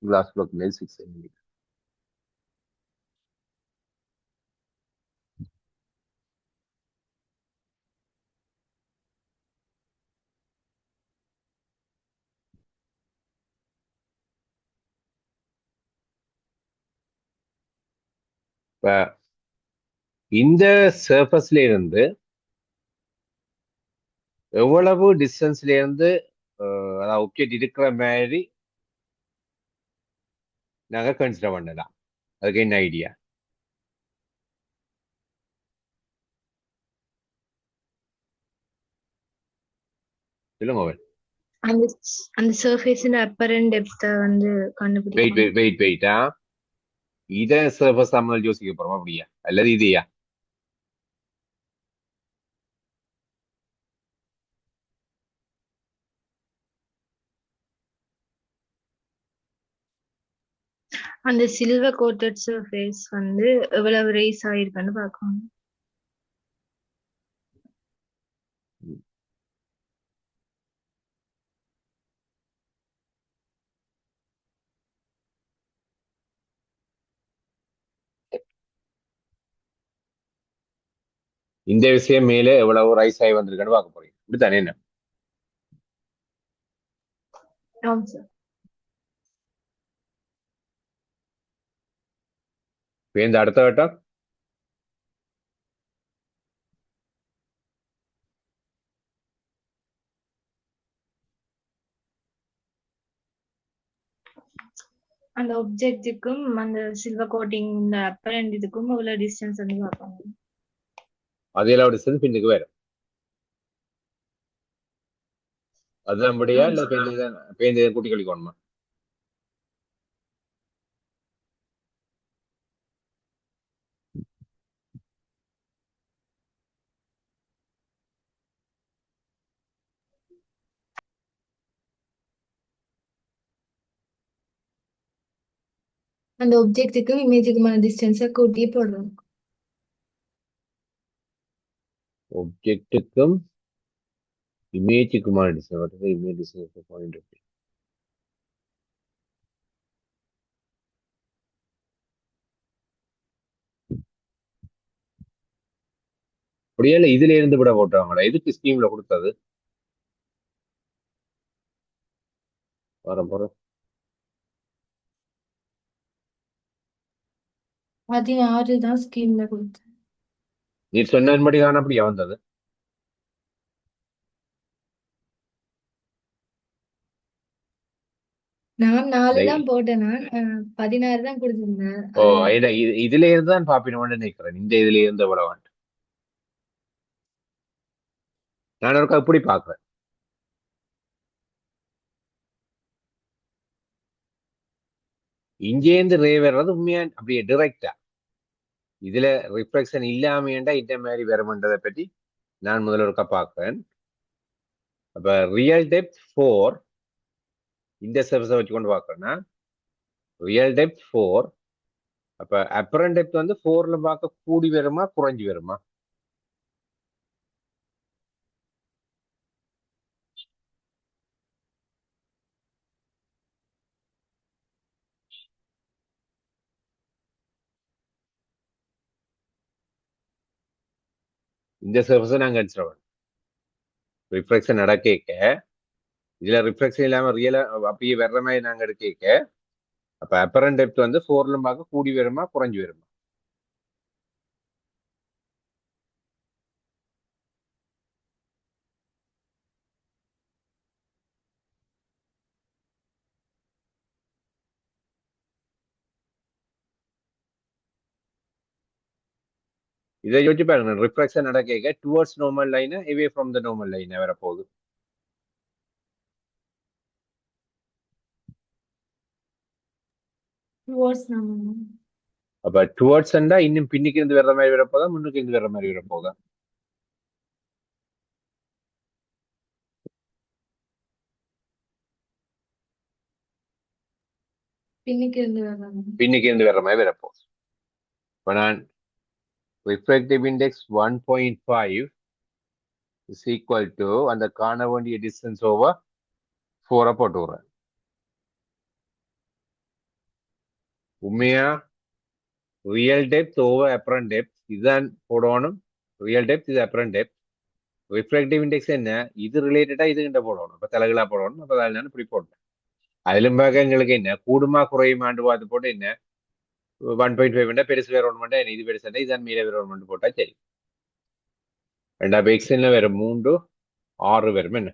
glass block மேல் 6 centimeter. இப்போ இந்த சர்ஃபஸ்ல இருந்து எவ்வளவு டிஸ்டன்ஸ்ல இருந்து அதாவது ஆப்ஜெக்ட் இருக்கிற மாதிரி நாங்க கன்சிடர் பண்ணலாம். அதுக்கு என்ன ஐடியா சொல்லுங்க. அந்த சர்ஃபேஸின் அப்பரண்ட் டெப்த் வந்து கண்டுபிடிக்கணும். வெயிட்டா இத சர்ஃபஸ் நம்ம யோசிக்க போறோமா அப்படியா அல்லது இதையா? அந்த சில்வர் கோட்டட் சர்ஃபேஸ் வந்து எவ்வளவு ரைஸ் ஆயிருக்குன்னு பார்க்கணும். இந்த விஷயம் மேலே எவ்வளவு ரைஸ் ஆகி வந்திருக்குன்னு பார்க்க போறீங்க. இப்படித்தானே என்ன? ஆமாம் சார். இப்ப இந்த அடுத்த வட்டம் அந்த ஒப்ஜெக்ட்டுக்கும் அந்த சில்வர் கோட்டிங் இந்த அப்பரண்ட் இதுக்கும் எவ்வளவு டிஸ்டன்ஸ் வந்து பார்க்கணும். அது எல்லாம் டிஸ்டன்ஸ் பின்னுக்கு வேற. அதுதான் முடியா இல்ல பேருந்து கூட்டி கழிக்கணுமா? அந்த ஒப்ஜெக்ட்டுக்கும் இமேஜுக்குமான டிஸ்டன்ஸை கூட்டி போடுறோம். ஒப்ஜெக்ட்டுக்கும் இமேஜுக்குமான டிஸ்டன்ஸ் இமேஜ் டிஸ்டன்ஸ் பாயிண்ட். அப்படியே இல்ல இதுல இருந்து விட போட்டாங்களா? எதுக்கு ஸ்கீம்ல கொடுத்தது? வர போற 16 தான் ஸ்கீம்ல கொடுத்தேன். நீ சொன்னபடி தானே அப்படியே வந்தது. நான் 4 இந்த- தான் போட்டேன். நான் 16 தான் கொடுத்திருந்தேன். ஓ இதுல இருந்து தான் பாப்பினோன்னு நினைக்கிறேன். இந்த இதுல இருந்து விட வேண்டாம். நான் ஒருக்கா இப்படி பாக்குறேன். இங்கேருந்து ரே வர்றது உண்மையா அப்படியே டிரெக்டா இதுல ரிஃப்ளெக்ஷன் இல்லாமேண்டா இந்த மாதிரி வருமன்றதை பற்றி நான் முதல்ல ஒருக்கா பார்க்கிறேன். அப்ப ரியல் டெப்த் 4 இந்த சர்ஃபேஸை வச்சுக்கொண்டு பார்க்கறேன்னா ரியல் டெப்த் 4. அப்ப அப்பரண்ட் டெப்த் வந்து 4ல பார்க்க கூடி வருமா குறைஞ்சி வருமா? இந்த சர்ஃபேஸை நாங்கள் அடிச்சிடவேன். ரிஃப்ளெக்ஷன் நடக்க இதுல ரிஃப்ளெக்ஷன் இல்லாம ரியலா அப்படியே வர்ற மாதிரி நாங்க எடுக்க அப்ப அப்பரண்ட் டெப்த் வந்து 4ல பார்க்க கூடி வருமா குறைஞ்சி வருமா? இதை யோசிச்சு பாருங்க. ரிஃப்ளெக்ஷன் நடக்க towards normal line எவே from the normal line வரப்போகுது. அப்ப டுவர்ட்ஸ் இன்னும் பின்னுக்கு இருந்து வர்ற மாதிரி வரப்போதா முன்னுக்கு இருந்து வர்ற மாதிரி வரப்போதா? பின்னுக்கு இருந்து வர்றாங்க. பின்னுக்கு இருந்து வர்ற மாதிரி வரப்போகுது. இப்ப நான் reflective index 1.5 is equal to அந்த காண வேண்டிய டிஸ்டன்ஸ் ஓவர் 4 போட்டு விடுறேன். உண்மையா real depth over apparent depth இதுதான் போடணும். ரியல் டெப்த் இது அப்பரண்ட் டெப்த். ரிஃப்ளெக்டிவ் இண்டெக்ஸ் என்ன இது ரிலேட்டடா இது கிட்ட போடணும். அப்ப தலைகளா போடணும். அப்ப அதனால இப்படி போட்டேன். அதிலும் பார்க்க எங்களுக்கு என்ன கூடுமா குறையுமாண்டு பார்த்து போட்டு என்ன 1.5 பெருசு வேற ஒன்று இது பெருசு இதான் மீத வேற ஒன்று போட்டா சரி. ரெண்டா எக்ஸ்ல வேற 3 6 வரும் என்ன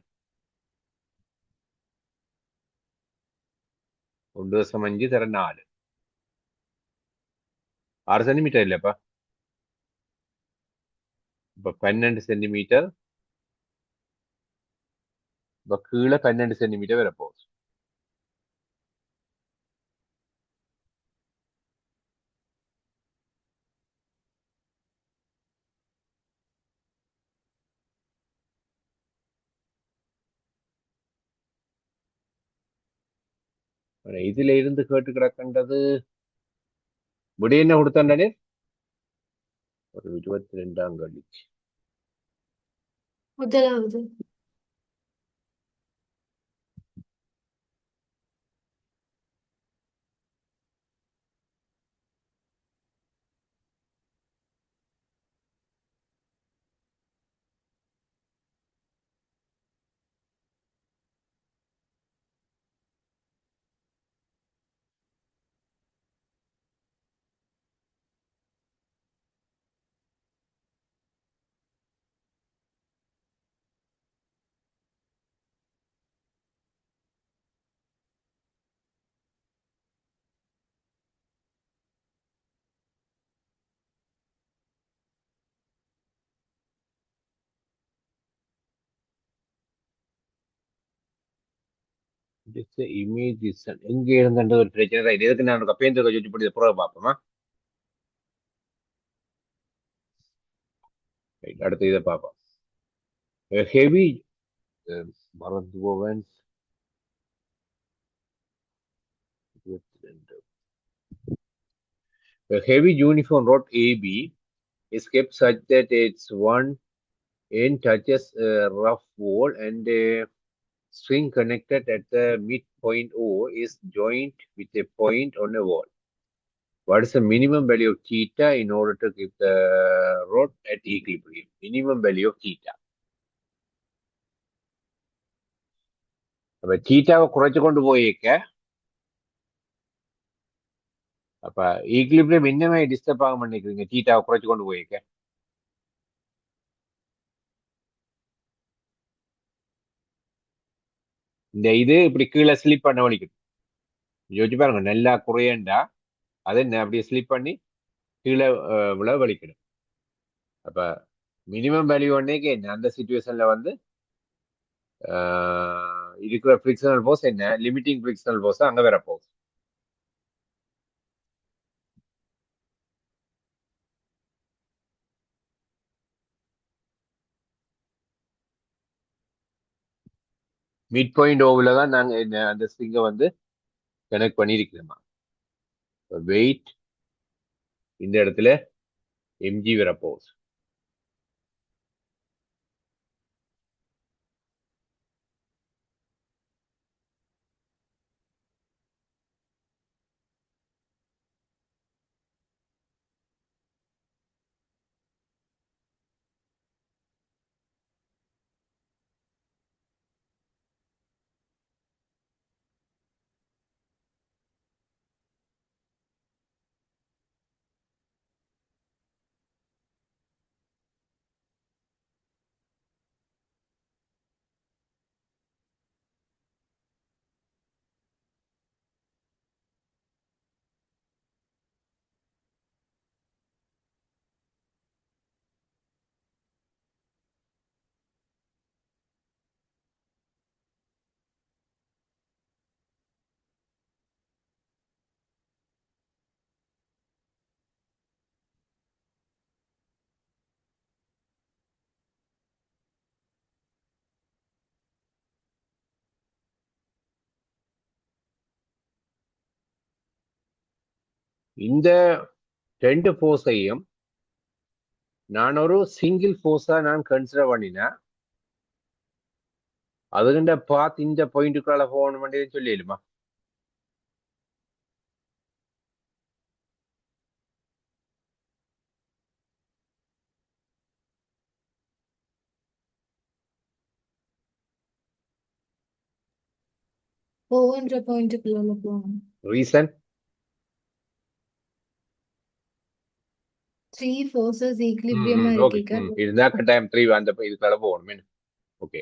1.5 தர 4 6 சென்டிமீட்டர் இல்லப்பா. இப்ப 12 சென்டிமீட்டர். இப்ப கீழே 12 சென்டிமீட்டர் வர போகுது. இதுல இருந்து கேட்டு கிடக்கின்றது விட என்ன கொடுத்தாண்டே ஒரு 22ஆம் கடி. முதலாவது. இமேஜ் எங்க இருந்த ஒரு பிரச்சனை தான். இதுக்கு நான் கப்பேந்திர சொல்லி பண்ணி பிறகு பார்ப்போமா. Right, அடுத்து இதை பார்ப்போம். ஹெவி மறந்து போவேன். 22. A heavy uniform rod AB is kept such that its one end touches a rough wall and a string connected at the midpoint O is joined with a point on a wall. What is the minimum value of theta in order to keep the rod at equilibrium? Minimum value of theta. அப்ப தீட்டாவை குறைச்சு கொண்டு போயிருக்க அப்ப equilibrium என்ன மாதிரி disturb ஆக பண்ணிக்கிறீங்க தீட்டாவை குறைச்சு கொண்டு போயிருக்க. இந்த இது இப்படி கீழே ஸ்லிப் பண்ண வலிக்குது. யோசிச்சு பாருங்க, நல்லா குறையண்டா அதை அப்படியே ஸ்லிப் பண்ணி கீழே விழ வலிக்கணும். அப்ப மினிமம் வேல்யூ ஒன்னேக்கு என்ன அந்த சுச்சுவேஷன்ல வந்து இருக்கிற ஃபிரிக்ஷனல் ஃபோர்ஸ் என்ன, லிமிட்டிங் ஃபிரிக்ஷனல் ஃபோர்ஸ் அங்க வேற போகுது. மிட் பாயிண்ட் ஓவில் தான் நாங்க அந்த ஸ்ட்ரிங்கை வந்து கனெக்ட் பண்ணியிருக்கிறோமா. வெயிட் இந்த இடத்துல எம்ஜி வேற போகுது. இந்த ரெண்டு ஃபோர்ஸையும் நான் ஒரு சிங்கிள் ஃபோர்ஸா நான் கன்சிடர் பண்ணினேன். அதுகிட்ட பார்த்து இந்த பாயிண்ட்டுக்குள்ள போகணும் சொல்லிடுமா. போன்ற பாயிண்ட்டுக்குள்ள போகணும். ரீசன் த்ரீ ஃபோர்ஸஸ் ஈக்லிபிரியமா இருக்கீங்க. இருந்தா கட்டாயம் 3 அந்த இதுக்குள்ள போகணும். ஓகே,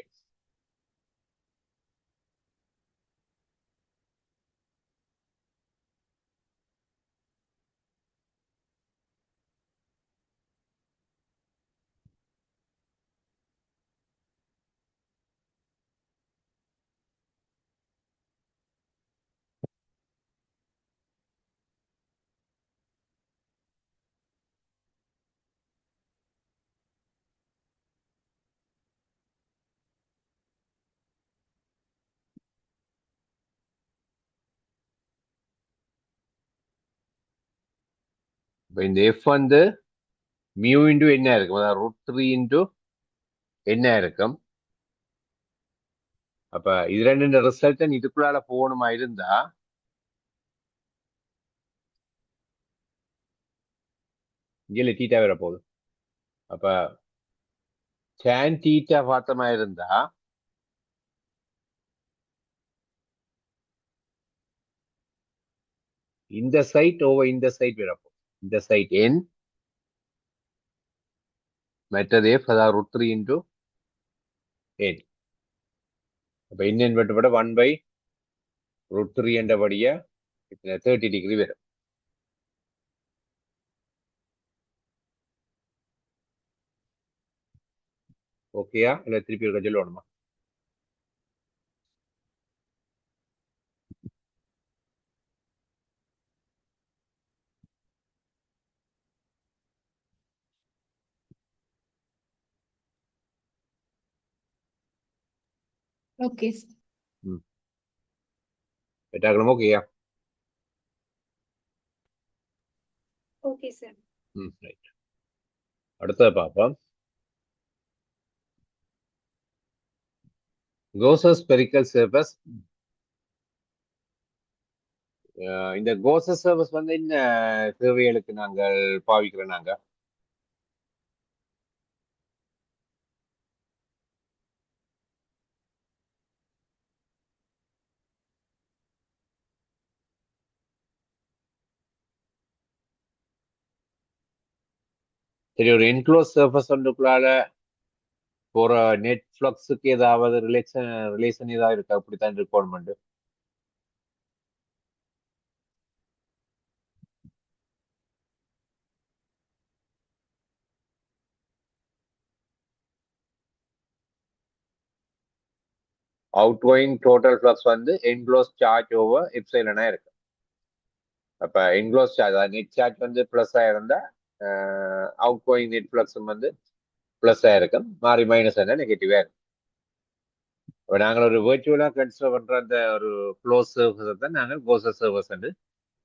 இப்போ இந்த எஃப் வந்து மியூ இன்டு என்ன இருக்கும், அதாவது √3 இன்டு என்ன இருக்கும். அப்ப இது ரெண்டு ரிசல்ட் இதுக்குள்ளால போகணுமா இருந்தா இங்கே தீட்டா வர போகுது. அப்ப tan தீட்டா பார்த்தமா இருந்தா இந்த சைட் ஓவர் இந்த சைட் வரப்போம். இந்த சைட் n மற்றது f, அதாவது √3 இன்டு n. அப்ப n வெட்டுப்பட 1/√3 என்றபடியா 30 டிகிரி வரும். ஓகேயா, இல்ல திருப்பி இருக்க சொல்லணுமா? Okay, sir. ம், வெட்டாக்கணும். ஓகேயா? Okay, sir. ம், ரைட். அடுத்தது பார்ப்போம். Causes spherical surface. இந்த கோசஸ் சர்ஃபேஸ் வந்து என்ன தேவைகளுக்கு நாங்கள் பாவிக்கிறோம் நாங்க? சரி, ஒரு என்க்ளோஸ் சர்ஃபேஸ் ஒன்றுக்குள்ளால போற நெட் ஃப்ளக்ஸுக்கு ஏதாவது ரிலேஷன் ஏதாவது இருக்கா? அப்படித்தான் requirement. Out going total flux வந்து என்க்ளோஸ் சார்ஜ் ஓவர் எப்சைலனா இருக்கு. அப்ப என்க்ளோஸ் சார்ஜ், அதாவது நெட் சார்ஜ் வந்து பிளஸ் ஆயிருந்தா அவுட் கோயிங் நெட் ஃப்ளக்ஸும் வந்து பிளஸ் ஆயிருக்கும், மாறி மைனஸ் ஆனா நெகட்டிவா இருக்கும். இப்போ நாங்கள் ஒரு வேர்ச்சுவலா கன்சிடர் பண்ற அந்த ஒரு க்ளோஸ் சர்ஃபேஸை தான் நாங்கள் கோசஸ் சர்ஃபேஸ் வந்து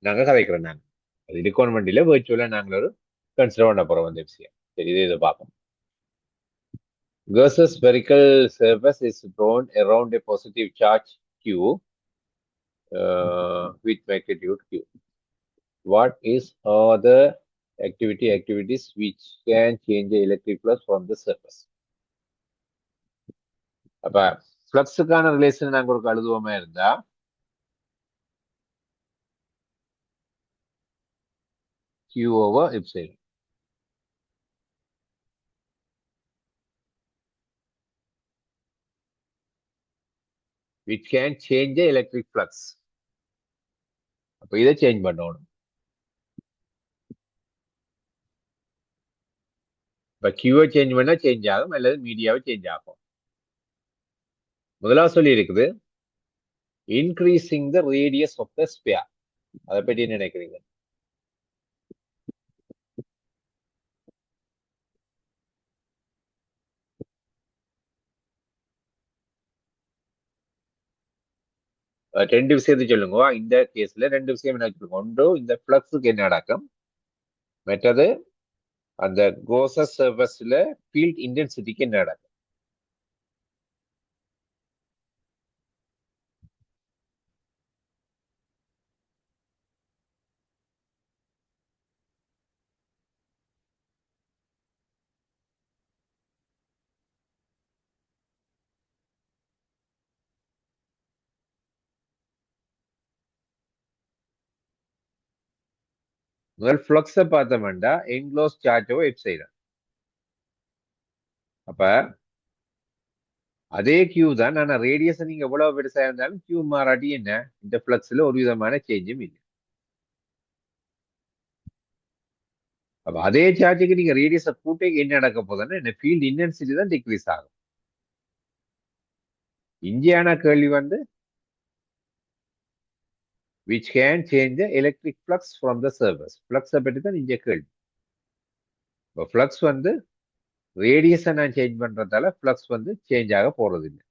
நாங்கள் கதைக்கிறோம். நாங்கள் அது ரிக்வயர்மெண்ட் வேர்ச்சுவலா நாங்கள் ஒரு கன்சிடர் பண்ண போறோம் அந்த விஷயம். சரி, இதை பார்ப்போம். Gauss's spherical surface is drawn around a positive charge Q with magnitude Q. What is other activities which can change the electric flux from the surface? அப்ப ஃப்ளக்ஸுக்கான ரிலேஷன் நாங்கள் ஒரு எழுதுவோமா இருந்தா Q over epsilon. Which can change the electric flux. அப்ப இதை change பண்ணணும். இப்ப Q-வை change பண்ணா change ஆகும், அல்லது மீடியாவை சேஞ்ச் ஆகும். முதலாவது சொல்லி இருக்குது increasing the radius of the sphere. அதை பற்றி என்ன நினைக்கிறீங்க? ரெண்டு விஷயத்தை சொல்லுங்க. இந்த கேஸ்ல ரெண்டு விஷயம் என்ன சொல்லுங்க. ஒன்று, இந்த ஃப்ளக்ஸுக்கு என்ன நடக்கும், மற்றது அந்த கோசஸ் சர்ஃபேஸ்ல ஃபீல்ட் இன்டென்சிட்டிக்கு என்ன நடக்கும். முதல் ஃப்ளக்ஸை பார்த்தோம்னா என்க்ளோஸ் சார்ஜோ வெப்சைட். அப்ப அதே கியூ தான், ஆனால் ரேடியஸ் நீங்க எவ்வளவு பெருசா இருந்தாலும் கியூ மாறாட்டி என்ன, இந்த ஃப்ளக்ஸ்ல ஒரு விதமான சேஞ்சும் இல்லை. அப்ப அதே சார்ஜுக்கு நீங்க ரேடியஸை கூட்டே என்ன நடக்க போதுன்னா என்ன, ஃபீல்ட் இன்டென்சிட்டி தான் டிக்ரீஸ் ஆகும். இந்தியான கேள்வி வந்து which can change the electric flux from the surface. ஃப்ளக்ஸை பற்றி தான் இங்க கேள்வி. இப்போ ஃப்ளக்ஸ் வந்து ரேடியஸை நான் சேஞ்ச் பண்றதால ஃப்ளக்ஸ் வந்து சேஞ்ச் ஆக போறது இல்லை.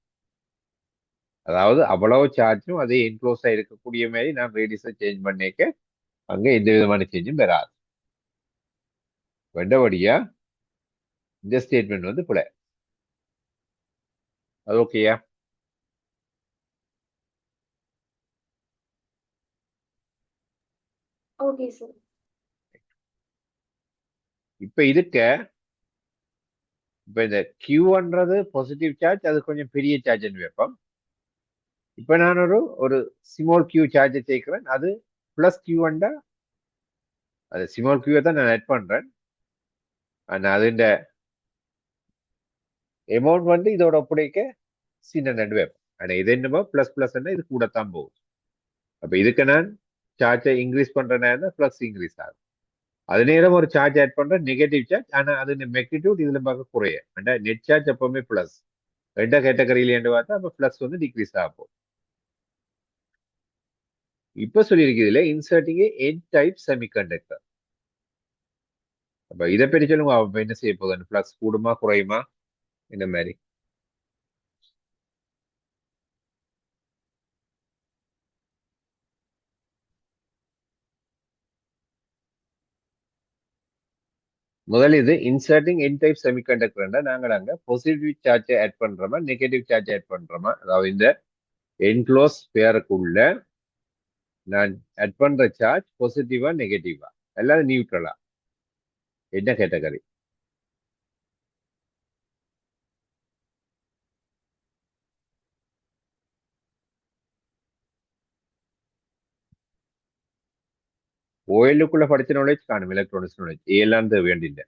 அதாவது அவ்வளவு சார்ஜும் அதே என்க்ளோஸா இருக்கக்கூடிய மாதிரி நான் ரேடியஸை சேஞ்ச் பண்ணிக்க அங்க எந்த விதமான சேஞ்சும் வராது. வேண்டபடியா இந்த ஸ்டேட்மெண்ட் வந்து பிழை. அது ஓகேயா? Okay sir. இப்ப இதுக்கு இப்ப இந்த கியூன்றது பாசிட்டிவ் சார்ஜ், அது கொஞ்சம் பெரிய சார்ஜ் வைப்போம். இப்ப நான் ஒரு ஸ்மால் கியூ சார்ஜ் சேர்க்கிறேன், அது பிளஸ் கியூண்டா, அது ஸ்மால் கியூவை தான் நான் ஆட் பண்றேன். ஆனா அதுண்ட அமௌண்ட் வந்து இதோட ஒப்படைக்க சின்ன நடு வைப்பேன். ஆனா இது என்னமோ பிளஸ் பிளஸ் இது கூடத்தான் போகும். அப்ப இதுக்கு நான் சார்ஜை இன்க்ரீஸ் பண்றேன்னா பிளஸ் இன்க்ரீஸ் ஆகும். அது நேரம் ஒரு சார்ஜ் ஆட் பண்றேன், நெகட்டிவ் சார்ஜ். ஆனா அது மெக்னிடியூட் இதுல பார்க்க குறைய நெட் சார்ஜ் எப்பவுமே பிளஸ். ரெண்ட கேட்டகரியில பார்த்தா அப்ப பிளஸ் வந்து டிக்ரீஸ் ஆகும். இப்ப சொல்லியிருக்கிறதுல இன்சர்ட்டிங் என் டைப் செமிகண்டக்டர். அப்ப இதை பற்றி சொல்லுங்க. அப்ப என்ன செய்ய போகுது? பிளஸ் கூடுமா குறையுமா இந்த மாதிரி? முதல் இது இன்சர்ட்டிங் என் டைப் செமிகண்டக்டர். நாங்கள் அங்க பாசிட்டிவ் சார்ஜ் ஆட் பண்றோமா நெகட்டிவ் சார்ஜ் ஆட் பண்றோமா? அதாவது இந்த என்க்ளோஸ் பேருக்குள்ள நான் ஆட் பண்ற சார்ஜ் பாசிட்டிவா நெகட்டிவா அல்லது நியூட்ரலா? என்ன கேட்டகரி? ஓஎல்லுக்குள்ள படிச்ச நாலேஜ் காணும், எலக்ட்ரானிக்ஸ் நாலேஜ் ஏலாம் வேண்டிய.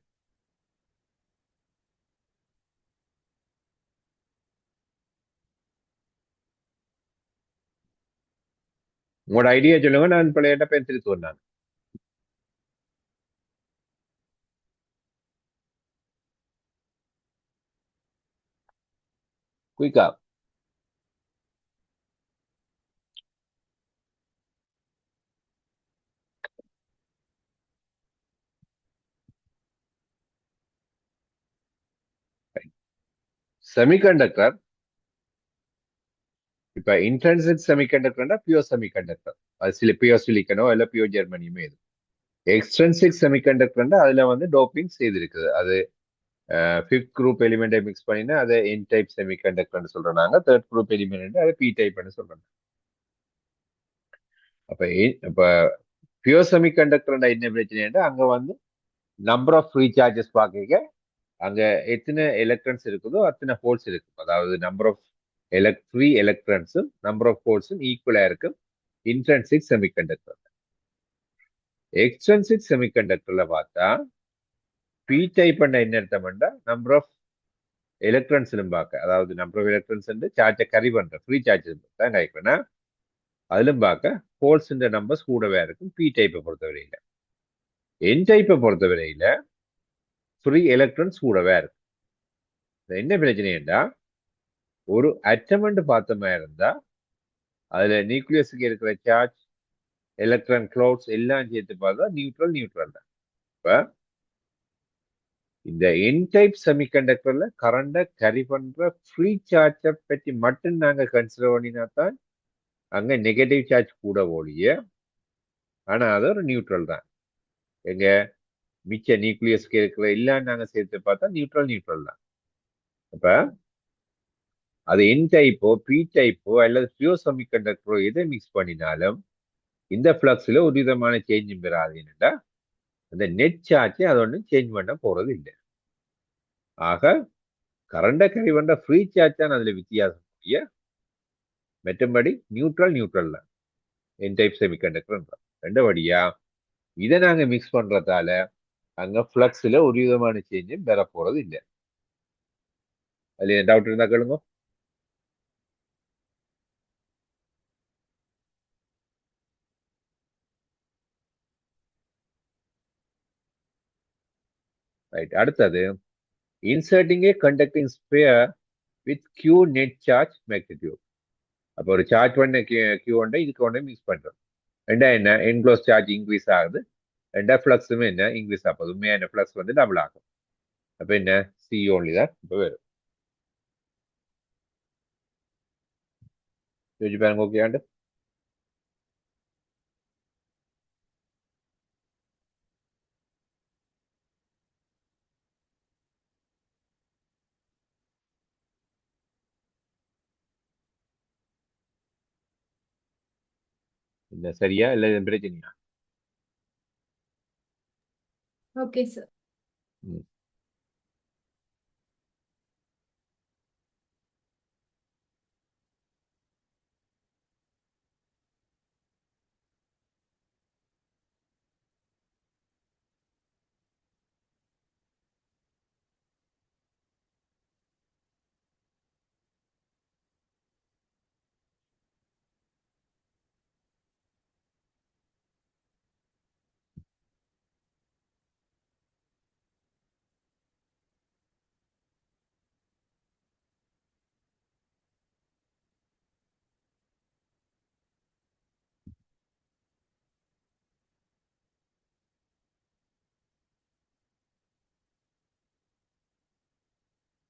உங்களோட ஐடியா சொல்லுங்க, நான் பழைய பென்சில் சொன்னான். குயிக்கா. செமிகண்டக்டர் இப்ப இன்ட்ரென்சிக் செமிகண்டக்டர்னா பியூர் செமிகண்டக்டர். அது சில பியூர் சிலிக்கனோ இல்ல பியூர் ஜெர்மனியுமே இது. எக்ஸ்ட்ரென்சிக் செமிகண்டக்டர்னா அதுல வந்து டோப்பிங் செய்திருக்குது. அது ஃபிஃப்த் குரூப் எலிமெண்டை மிக்ஸ் பண்ணினா அதை என் டைப் செமிகண்டக்டர்னு சொல்றோம் நாங்க. தேர்ட் குரூப் எலிமெண்ட் அதை பி டைப்னு சொல்றோம். அப்ப இப்ப பியூர் செமிகண்டக்டர் என்ன பிரச்சனைன்னா அங்க வந்து நம்பர் ஆஃப் ஃப்ரீ சார்ஜஸ் பார்க்க அங்க எத்தனை எலக்ட்ரான்ஸ் இருக்குதோ அத்தனை ஹோல்ஸ் இருக்கும். அதாவது நம்பர் ஆஃப் ஃப்ரீ எலக்ட்ரான்ஸும் நம்பர் ஆஃப் ஹோல்ஸும் ஈக்குவலா இருக்கும் இன்ட்ரென்சிக் செமிகண்டக்டர். எக்ஸ்ட்ரென்சிக் செமிகண்டக்டர்ல பார்த்தா பி டைப் என்ன அர்த்தம்னா நம்பர் ஆஃப் எலக்ட்ரான்ஸ் பார்க்க, அதாவது நம்பர் ஆஃப் எலக்ட்ரான்ஸ் சார்ஜை கரி பண்ற ஃப்ரீ சார்ஜஸ் தான் கைப்பனா அதிலும் பார்க்க ஹோல்ஸ் நம்பர்ஸ் கூடவே இருக்கும் பி டைப்பை பொறுத்தவரையில. என் டைப்பை பொறுத்தவரையில ஃப்ரீ எலக்ட்ரான்ஸ் கூடவே இருக்கும். என்ன பிரச்சனைடா, ஒரு அட்டமெண்ட் பார்த்த மாதிரி இருந்தா அதுல நியூக்ளியஸுக்கு இருக்கிற சார்ஜ் எலக்ட்ரான் கிளவுட்ஸ் எல்லாம் சேர்த்து பார்த்தா நியூட்ரல் நியூட்ரல் தான். இப்ப இந்த என் டைப் செமிகண்டக்டர்ல கரண்ட கரி பண்ற ஃப்ரீ சார்ஜை பற்றி மட்டும் நாங்க கன்சிடர் பண்ணினா தான் அங்க நெகட்டிவ் சார்ஜ் கூட ஓடிய. ஆனா அது ஒரு நியூட்ரல் தான். எங்க மிச்ச நியூக்ளியஸ்க்கு இருக்கிற எல்லாம் நாங்க சேர்த்து பார்த்தா நியூட்ரல் நியூட்ரல் தான். அப்ப அது என் டைப்போ பி டைப்போ அல்லது பியூர் செமிகண்டக்டரோ எதை மிக்ஸ் பண்ணினாலும் இந்த பிளக்ஸ்ல ஒரு விதமான சேஞ்சும் பெறாதுன்னா அந்த நெட் சார்ஜை அதை ஒன்றும் சேஞ்ச் பண்ண போறது இல்லை. ஆக கரண்ட கரி பண்ற ஃப்ரீ சார்ஜ் தான் அதுல வித்தியாசம். மற்றபடி நியூட்ரல் நியூட்ரல் தான் என் டைப் செமிகண்டக்டர். ரெண்டபடியா இதை நாங்க மிக்ஸ் பண்றதால அங்க பிளக்ஸ்ல ஒரு விதமான சேஞ்சும் பெற போறது இல்லை. அதுல டவுட் இருந்தா கேளுங்க. ரைட். அடுத்தது inserting a conducting sphere with q net charge magnitude. அப்போ ஒரு சார்ஜ் பண்ண கியூ ஒன்றை இதுக்கு ஒன்றை மிக்ஸ் பண்றோம். ரெண்டா என்ன என்க்ளோஸ் சார்ஜ் இன்க்ரீஸ் ஆகுது, ரெண்டா ஃபிளக்ஸுமே என்ன இன்க்ரீஸ் ஆகுது. உண்மையான ஃபிளக்ஸ் வந்து டபுள் ஆகும். அப்ப என்ன சி ஓன்லி தான் இப்போ வரும். யோசிச்சு பாருங்க. ஓகே ஆண்டு. என்ன சரியா இல்லை இது பிரச்சனையா? Okay, sir. ம்.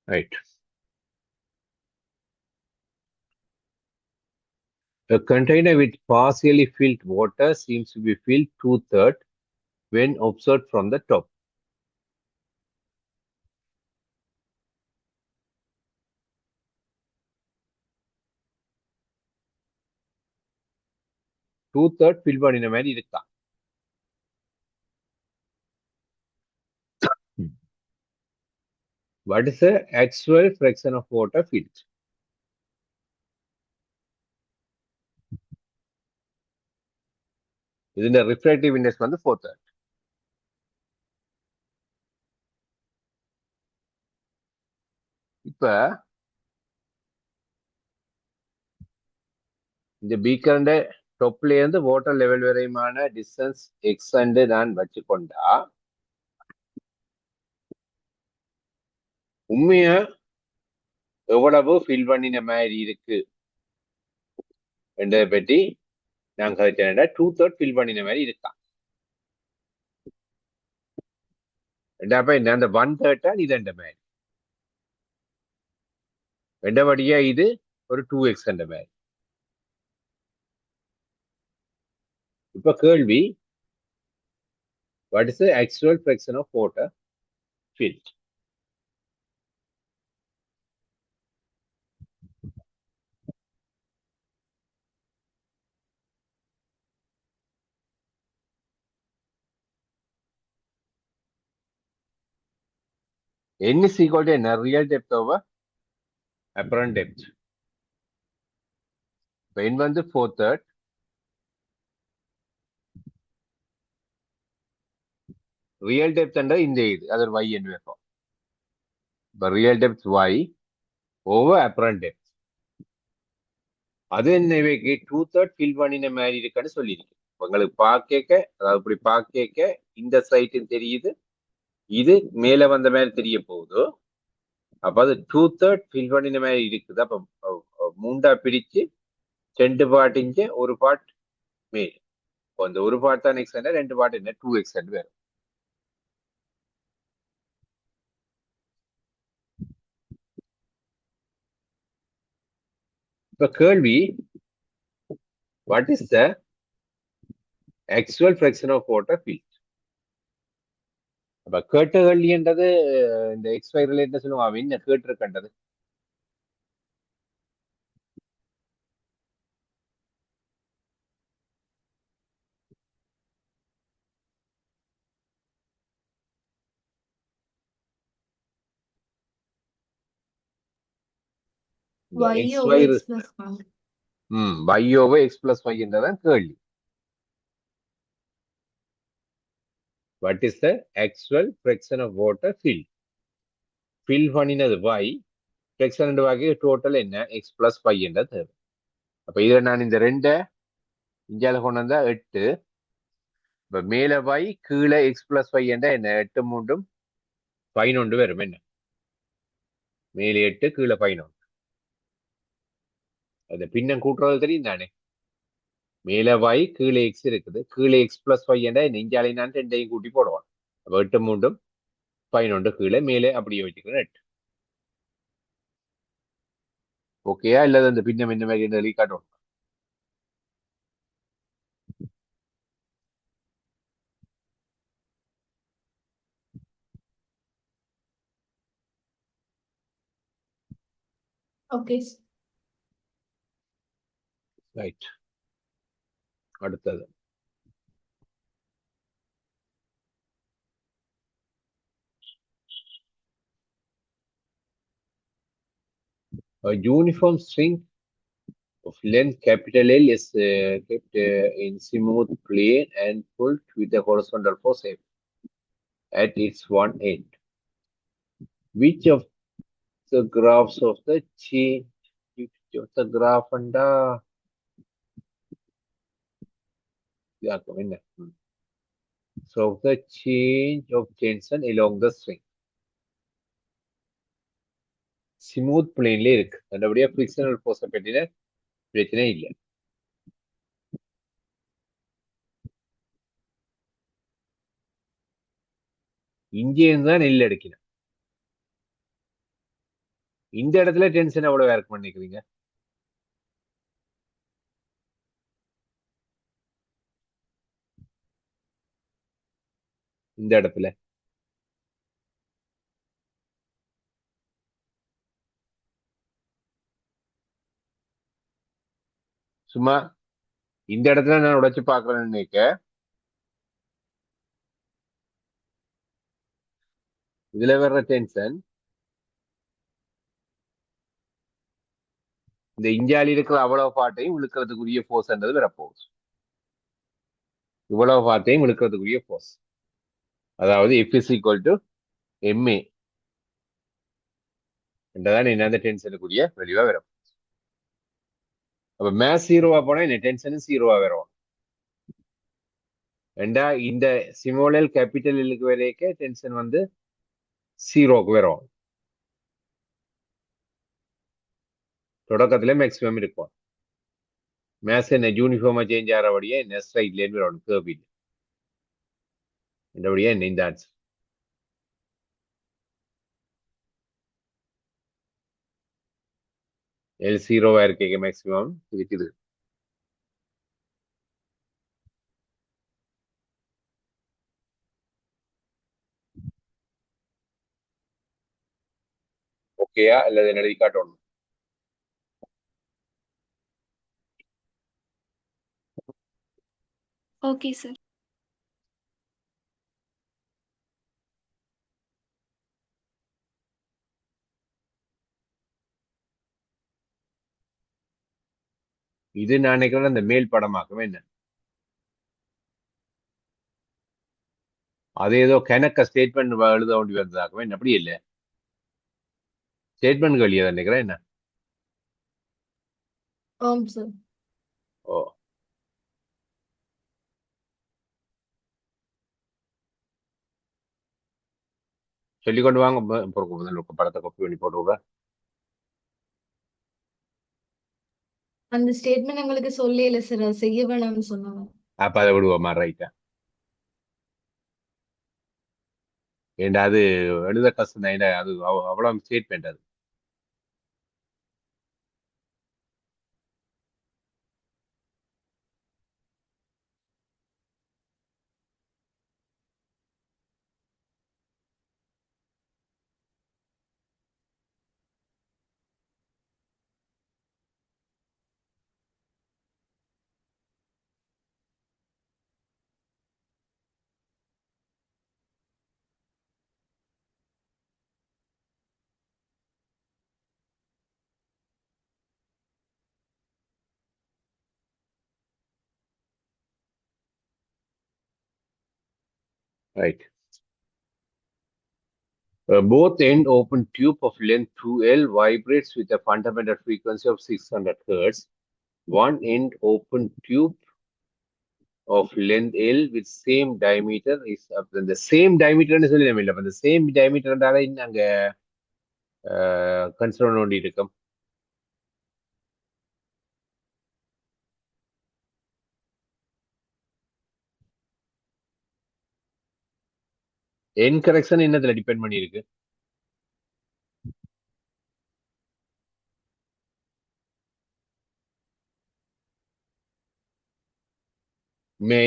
Right. A container with partially filled water seems to be filled 2/3 when observed from the top. Two-third fill பண்ணின மாதிரி இருக்கா? What is the actual fraction of water filled? ഇതിന്റെ റിഫ്രാക്റ്റീവ് ഇൻഡെക്സ് வந்து 4/3. இப்ப இந்த பீக்கர்ന്റെ டொப்ல இருந்து வாட்டர் லெவல் வரையுமான டிஸ்டன்ஸ் எக்ஸ் அண்டு நான் வச்சுக்கொண்டா உண்மையா எவ்வளவு ஃபில் பண்ணின மாதிரி இருக்கு என்றதை பற்றி நான் கதைச்சேன்டா 2/3 ஃபில் பண்ணின மாதிரி இருக்கா. அப்ப என்ன அந்த 1/3 இது என்ற மாதிரி ரெண்டபடியா இது ஒரு 2x என்ற மாதிரி. இப்ப கேள்வி, what is the actual fraction of water filled? N is equal to n, real depth over apparent depth. இப்ப n வந்து 4/3, ரியல் டெப்த் என்றது இந்த இது அது y என்று வைப்போம். இப்ப real depth y over apparent depth அது என்னவைக்கு 2/3 ஃபில் பண்ணின மாதிரி இருக்குன்னு சொல்லியிருக்கு. உங்களுக்கு பார்க்க, அதாவது இப்படி பார்க்க இந்த சைட்டும் தெரியுது, இது மேல வந்த மாதிரி தெரிய போகுது. அப்ப அது 2/3 ஃபில் பண்ணின மாதிரி இருக்குது. அப்ப மூண்டா பிரிச்சு 2 பார்ட் இங்க, ஒரு பார்ட் மேல். அந்த ஒரு பார்ட் தான் எக்ஸ், 2 பார்ட் என்ன 2x வரும். இப்ப கேள்வி, what is the actual fraction of water filled? அப்ப கேட்டுகள்ன்றது இந்த எக்ஸ்பை ரிலேட்டட் சொல்லுவாங்க, என்ன கேட்டிருக்கின்றது? Y over x plus 1. y over x plus y என்றதான் கேள்வி. What is the actual fraction of water filled? Fill பண்ணினது y, fraction வாக்கி டோட்டல் என்ன x plus y என்ற தேவை. அப்ப இதுல நான் இந்த 2 இஞ்சால கொண்டு வந்தா 8. இப்ப மேல y கீழே x plus y என்ற என்ன 8 3 11 வரும். என்ன மேலே 8 கீழே 11. அந்த பின்னம் கூட்டுறது தெரியும் தானே? மேல y கீழே x இருக்குது, கீழே x plus y என்ற நெஞ்சாலை நான் 2ஐயும் கூட்டி போடுவான். அப்ப 8 3 11 கீழே மேலே அப்படியே வச்சுக்கிறேன் 8. ஓகேயா? இல்லது அந்த பின்னம் என்ன மாதிரி எழுதி காட்டும். Okay. ரைட். அடுத்தது a uniform string of length capital L is kept in smooth plane and pulled with a horizontal force F at its one end. Which of the graphs of the chain, which of the graph and so the change of tension along the string. Smooth plane இருக்கு நல்லபடியா frictional force பற்றின பிரச்சனை இல்லை. இங்கேயும் தான் நெல் எடுக்கணும். இந்த இடத்துல டென்ஷன் எவ்வளவு இருக்கு பண்ணிக்கிறீங்க? இந்த இடத்துல சும்மா இந்த இடத்துல நான் உடைச்சு பாக்குறேன்னு நினைக்க இதுல வர்ற டென்ஷன் இந்த இஞ்சாலி இருக்கிற அவ்வளவு பாட்டையும் இழுக்கிறதுக்குரிய ஃபோர்ஸ்ன்றது வரப்போகுது. இவ்வளவு பாட்டையும் இழுக்கிறதுக்குரிய ஃபோர்ஸ், அதாவது F is equal to MA என்றதான் என்ன டென்ஷனுக்குரிய வெளிவா வரும். அப்ப மேஸ் ஜீரோவா போனா என்ன டென்ஷனும் ஜீரோவா வரும். ஏண்டா இந்த சிமோலல் கேபிட்டல் எல்லுக்கு வரைக்கும் டென்ஷன் வந்து ஜீரோக்கு வரும். தொடக்கத்துல மேக்சிமம் இருக்கும். மேஸ் என்ன யூனிஃபார்மா சேஞ்ச் ஆகிறபடியே நெக்ஸ்ட் ரைட்ல இருந்து வரும் கேபிட் என்றபடியே என்ன இந்த ஆன்சர். எல் ஜீரோவா இருக்க மேக்சிமம் இருக்குது. ஓகேயா அல்லது எழுதி காட்டணும்? Okay, sir. இது நான் நினைக்கிறேன் அந்த மேல் படமாக்கும் என்ன அது ஏதோ கணக்க ஸ்டேட்மெண்ட் எழுத வேண்டி வந்ததாகவே என்ன அப்படி இல்லை ஸ்டேட்மெண்ட் வெளியே நினைக்கிறேன் என்ன. Sir. ஓ சொல்லிக்கொண்டு வாங்க படத்தை காப்பி பண்ணி போட்டு அந்த ஸ்டேட்மெண்ட் எங்களுக்கு சொல்லல சார், அது செய்ய வேணாம்னு சொன்னாங்க. அப்ப அதை விடுவோமா? ரைட்டா? ஏண்டா அது எழுத கஷ்டம் தான். அது அவ்வளவு ஸ்டேட்மெண்ட் அது. Right. Both end open tube of length 2L vibrates with a fundamental frequency of 600 Hz. One end open tube of length L with same diameter is the same diameter ன்னு சொல்லி நம்ம இல்லை. அந்த சேம் diameterன்றால இன்னும் அங்க consider பண்ண வேண்டி இருக்கும். என் கரெக்ஷன் என்னதுல டிபெண்ட் பண்ணி இருக்கு?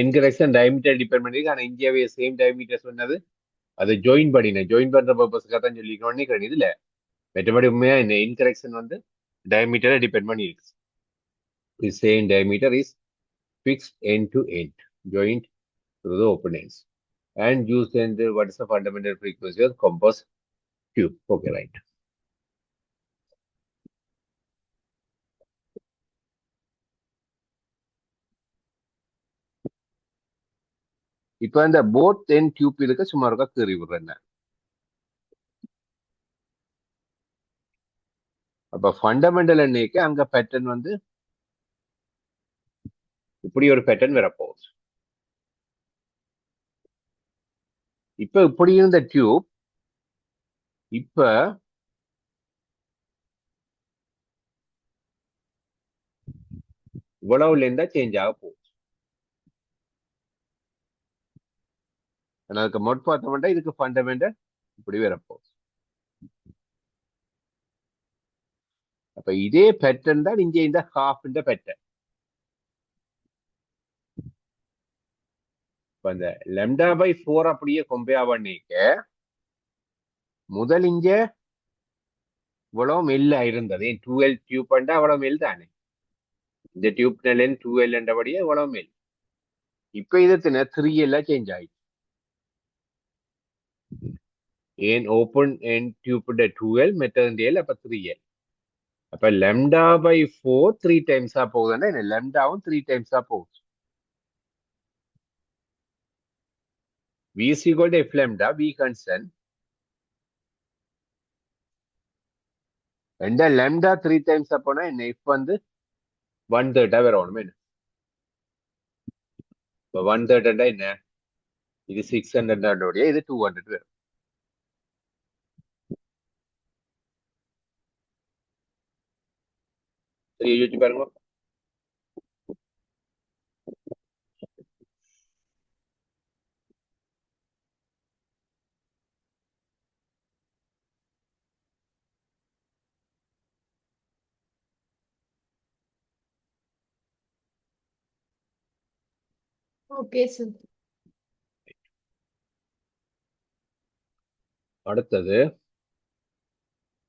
என் கரெக்ஷன் டயமீட்டர் டிபெண்ட் பண்ணி இருக்கு. ஆனா இந்தியாவே சேம் டயமீட்டர் சொன்னது அதை ஜாயின் பண்ணினேன். ஜாயின் பண்ற பர்பஸ்க்காக தான் சொல்லிக்கணும்னு நினைக்கிறேன். இதுல மற்றபடி உண்மையா இந்த இன்கரெக்ஷன் வந்து டயமீட்டரை டிபெண்ட் பண்ணி இருக்கு. The same diameter is fixed end to end, joined through the open ends. And use then what is the fundamental frequency of compass tube? Okay, right. இப்போ அந்த போத் என் டியூப் இதுக்கு சும்மா இருக்கா கீறி விடுறேன். அப்ப ஃபண்டமெண்டல் எண்ணிக்கை அங்க பேட்டர்ன் வந்து இப்படி ஒரு பேட்டர்ன் வரப்போகுது. இப்ப இப்படி இருந்த டியூப் இப்ப இவ்வளவுல இருந்தா சேஞ்ச் ஆக போகுது. அதுக்கு மொட் பார்த்தோம்னா இதுக்கு ஃபண்டமெண்டல் இப்படி வரப்போகுது. அப்ப இதே பேட்டர்ன் தான் இங்க இந்த ஹாஃப் இந்த பேட்டர்ன். அந்த λ/4 அப்படியே கொம்பையா பண்ணிக்க முதல் இங்க இவ்வளவு மெல்ல இருந்தது. 2L டியூப் பண்ணா அவ்வளவு மெல் தானே. இந்த டியூப் லென்த் 2L என்றபடியே இவ்வளவு மெல். இப்ப இது 3L சேஞ்ச் ஆயிடுச்சு. ஏன் ஓப்பன் என் டியூப் 2L மெட்டது L அப்ப 3L. அப்ப λ/4 3 டைம்ஸா போகுதுன்னா என்ன லெம்டாவும் 3 டைம்ஸா போகுது. V is equal to F lambda, V constant. And lambda 3 times அப்போனா என்ன F வந்து 1/3 வரணும் என்ன. இப்போ 1/3 என்ன இது 600 இது 200 வரும். சரி யோசிச்சு பாருங்க. Okay, sir. அடுத்தது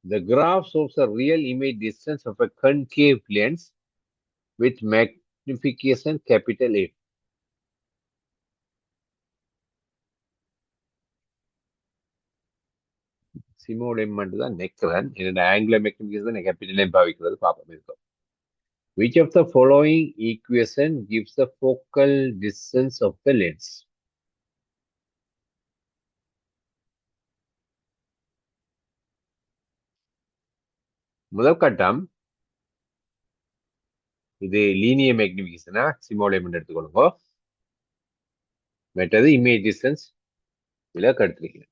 the graph shows the real image distance of a concave lens with magnification capital F. சிமோட மட்டும் தான் நெக்கிறேன். என்னோட ஆங்குலர் மெக்னிஃபிகேஷன் கேபிட்டல் M பாவிக்கிறது பார்ப்போம் இருக்கும். Which of the following equation gives the focal distance of the lens? முதல் கட்டம் இது linear மேக்னிஃபிகேஷனா சிமோலேமெண்ட் எடுத்துக்கொள்ளுங்க. மற்றது இமேஜ் டிஸ்டன்ஸ் இதுல கடுத்திருக்கேன்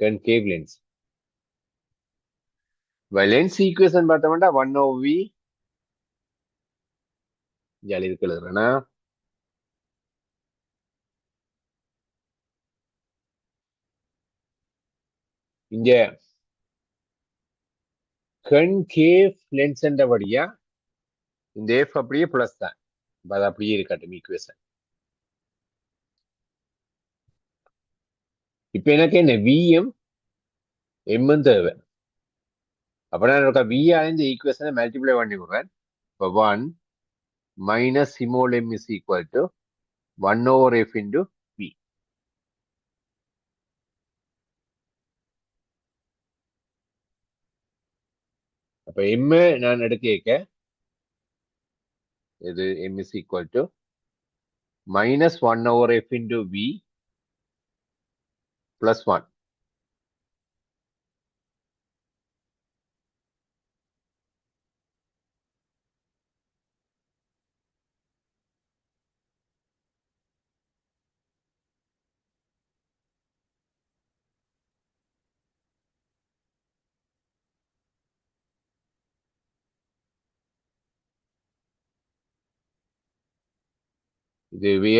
கன்கேவ் லென்ஸ். லென்ஸ் ஈக்குவேஷன் பார்த்தோம்னா 1/v ஜாலி இருக்கு எழுதுறேன்னா இங்க கன்கேவ் லென்ஸ் என்றபடியா இந்த F அப்படியே பிளஸ் தான். அது அப்படியே இருக்கட்டும் ஈக்குவேஷன். இப்ப எனக்கு என்ன விஎம் எம் தேவை. அப்ப நான் வி இந்த ஈக்குவேஷனை மல்டிப்ளை பண்ணி விடுறேன். இப்போ 1 minus small m is equal to 1/f into v. அப்ப m நான் எடுக்க இது m is equal to minus 1/f into v plus 1. இதுவே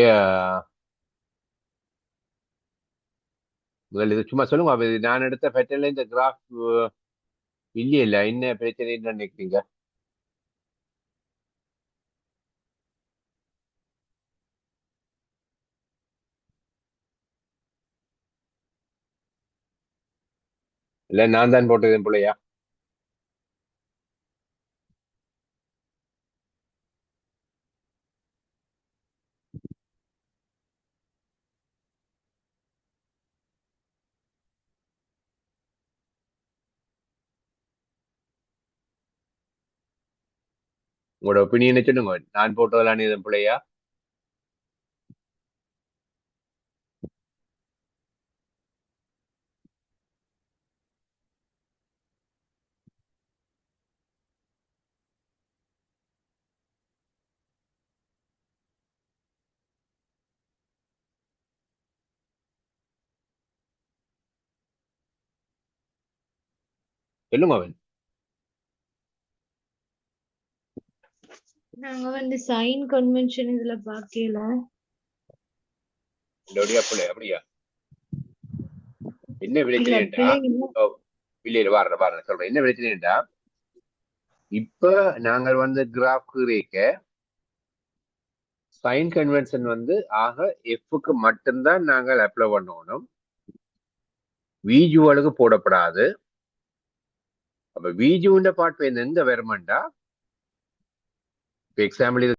முதல்ல இது சும்மா சொல்லுங்க. அப்ப இது நான் எடுத்த பேட்டர்ல இந்த கிராஃப் இல்லையில்ல என்ன பிரச்சனை நினைக்கிறீங்க? இல்ல நான் தான் போட்டது போலயா? உங்களோட ஒப்பீனியனை சொல்லுங்க. நான் போட்டதெல்லாம் எதுவும் பிள்ளையா? சொல்லுங்க அவன். நாங்க வந்து சைன் கன்வென்ஷன் இதுல பாக்கல. அப்படியா பிள்ளை? அப்படியா? என்ன இல்ல பிரச்சனைடா? பிள்ளை இல்ல. இல்ல வார சொல்றேன். என்ன பிரச்சனைடா? இப்ப நாங்கள் வந்து கிராஃப் கிரேக்க சைன் கன்வென்ஷன் வந்து ஆக எஃப்க்கு மட்டும்தான் நாங்கள் அப்ளை பண்ணணும். விஜுவலுக்கு போடப்படாது. அப்ப விஜுவின் பார்ட் எங்க வருமாண்டா? இப்ப எக்ஸாம்பிள் இது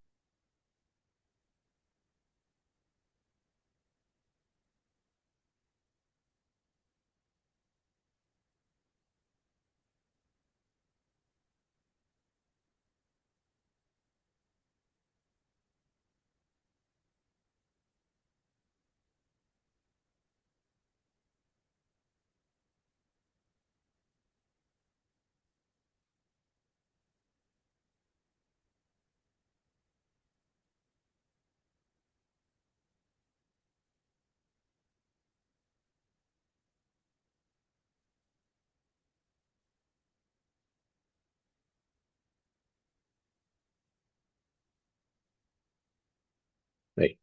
right.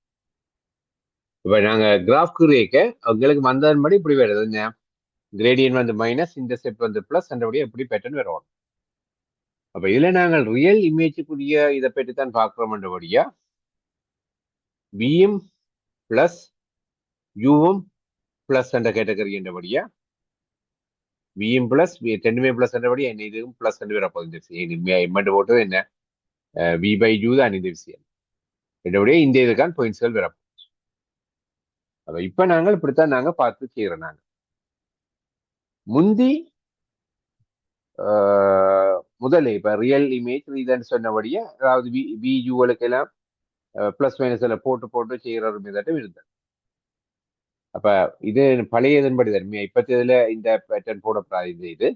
இப்ப நாங்க கிராஃப் கிரேக்க உங்களுக்கு வந்ததன்படி இப்படி வருது. என்ன கிரேடியன் வந்து மைனஸ், இந்த ஸ்டெப் வந்து பிளஸ், அந்தபடியே எப்படி பேட்டர்ன் வரும். அப்ப இதுல நாங்கள் ரியல் இமேஜுக்குரிய இதை பற்றி தான் பார்க்கிறோம்ன்றபடியா பியும் பிளஸ் யூவும் பிளஸ் என்ற கேட்டகரி என்றபடியா வியும் பிளஸ் ரெண்டுமே பிளஸ் என்றபடி என்ன இதுவும் பிளஸ் என்று வரப்போகுது. இம்மட்டு போட்டது என்ன வி பை யூ தான் இந்த விஷயம் என்றபடியே இந்த இதுக்கான பாயிண்ட்ஸ்கள் வரப்போம். அப்ப இப்ப நாங்கள் இப்படித்தான் நாங்க பார்த்து செய்யறோம். நாங்க முந்தி முதல்ல இப்ப ரியல் இமேஜ் இதுன்னு சொன்னபடியே, அதாவது வியூகளுக்கு எல்லாம் பிளஸ் மைனஸ் எல்லாம் போட்டு போட்டு செய்யற ஒரு மெத்தட்டும் இருந்தது. அப்ப இது பழையதன்படி தன்மையா இப்பத்தி இதுல இந்த பேட்டர்ன் போடப்படாது இந்த இது.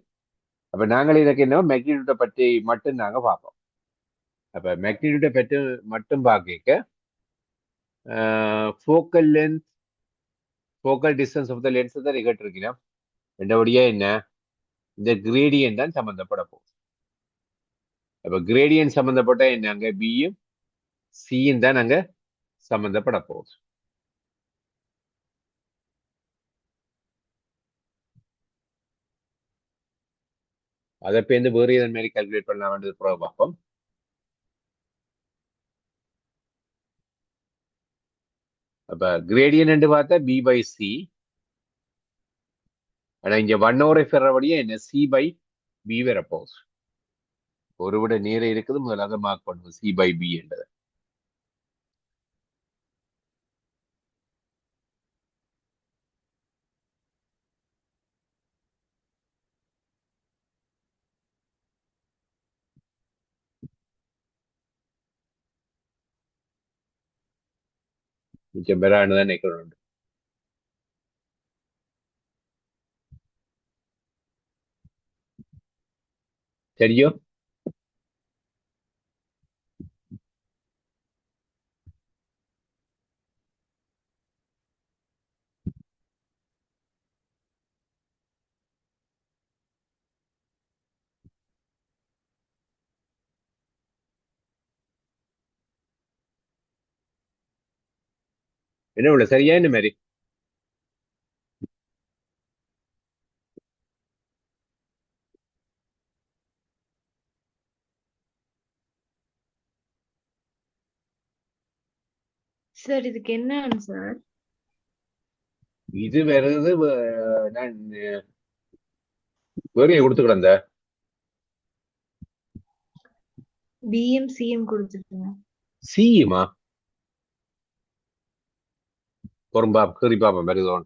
அப்ப நாங்கள் இதுக்கு என்ன மேக்னிடியூட்டை பற்றி மட்டும் நாங்க பார்ப்போம். அப்ப மேக்னிடியூட்டை பற்றி மட்டும் பார்க்க focal length, focal distance of the lens தான் கேட்டிருக்கீங்க. ரெண்டபடியா என்ன இந்த கிரேடியன் தான் சம்பந்தப்பட போகுது. அப்ப கிரேடியன் சம்பந்தப்பட்ட என்ன அங்க பியும் சியும் தான் அங்க சம்பந்தப்பட போகுது. அதை பேருந்து வேறு இதன் மாதிரி கால்குலேட் பண்ணலாம்ன்றது புறம் பார்ப்போம். அப்ப கிரேடியன் என்று பார்த்தா பி பை சி. ஆனா இங்க 1/4 பெறபடியே என்ன சி பை பி வரப்போகுது. ஒரு விட நேரம் இருக்குது, முதல்ல அதை மார்க் பண்ணுவோம் சி பை பி என்றது. மிச்சம் பெறான்னு தான் நினைக்கிறோம். சரியோ? என்ன உள்ள சரியா இந்த மாதிரி? சார் இதுக்கு என்ன ஆன்சர்? இது வருது நான் வேறைய கொடுத்துக்கிறேன். பிஎம் சிஎம் கொடுத்துருக்கேன். சியுமா பொறும்பா குறிப்பாப்பா வருதோன்.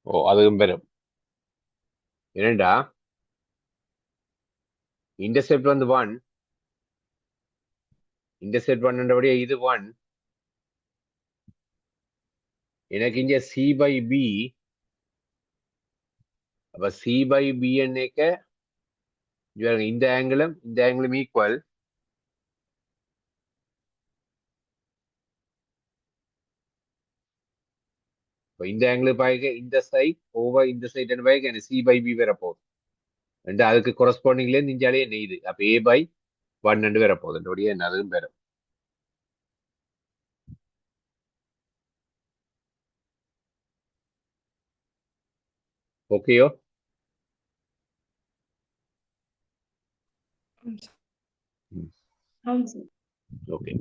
ஓ அதுவும் பெரும் என்னடா இன்டர்செப்ட் வந்து 1 இன்டர்செப்ட் 1 இது 1 எனக்கு இங்க சி பை பி அப்ப சி பை பி என்னக்க இந்த ஆங்கிளும் ஈக்குவல் இந்த ஆங்கிள் பாய்க்க இந்த சைட் ஓவர் இந்த சைட் என்ன பாய்க்க எனக்கு சி பை பி வரப்போகுது ரெண்டு அதுக்கு கொரஸ்பாண்டிங்ல நெஞ்சாலே என்ன இது அப்ப ஏ பை 1 ரெண்டு வரப்போகுது என்னுடைய அதுவும் பெறும் ஓகேயோ ஓகே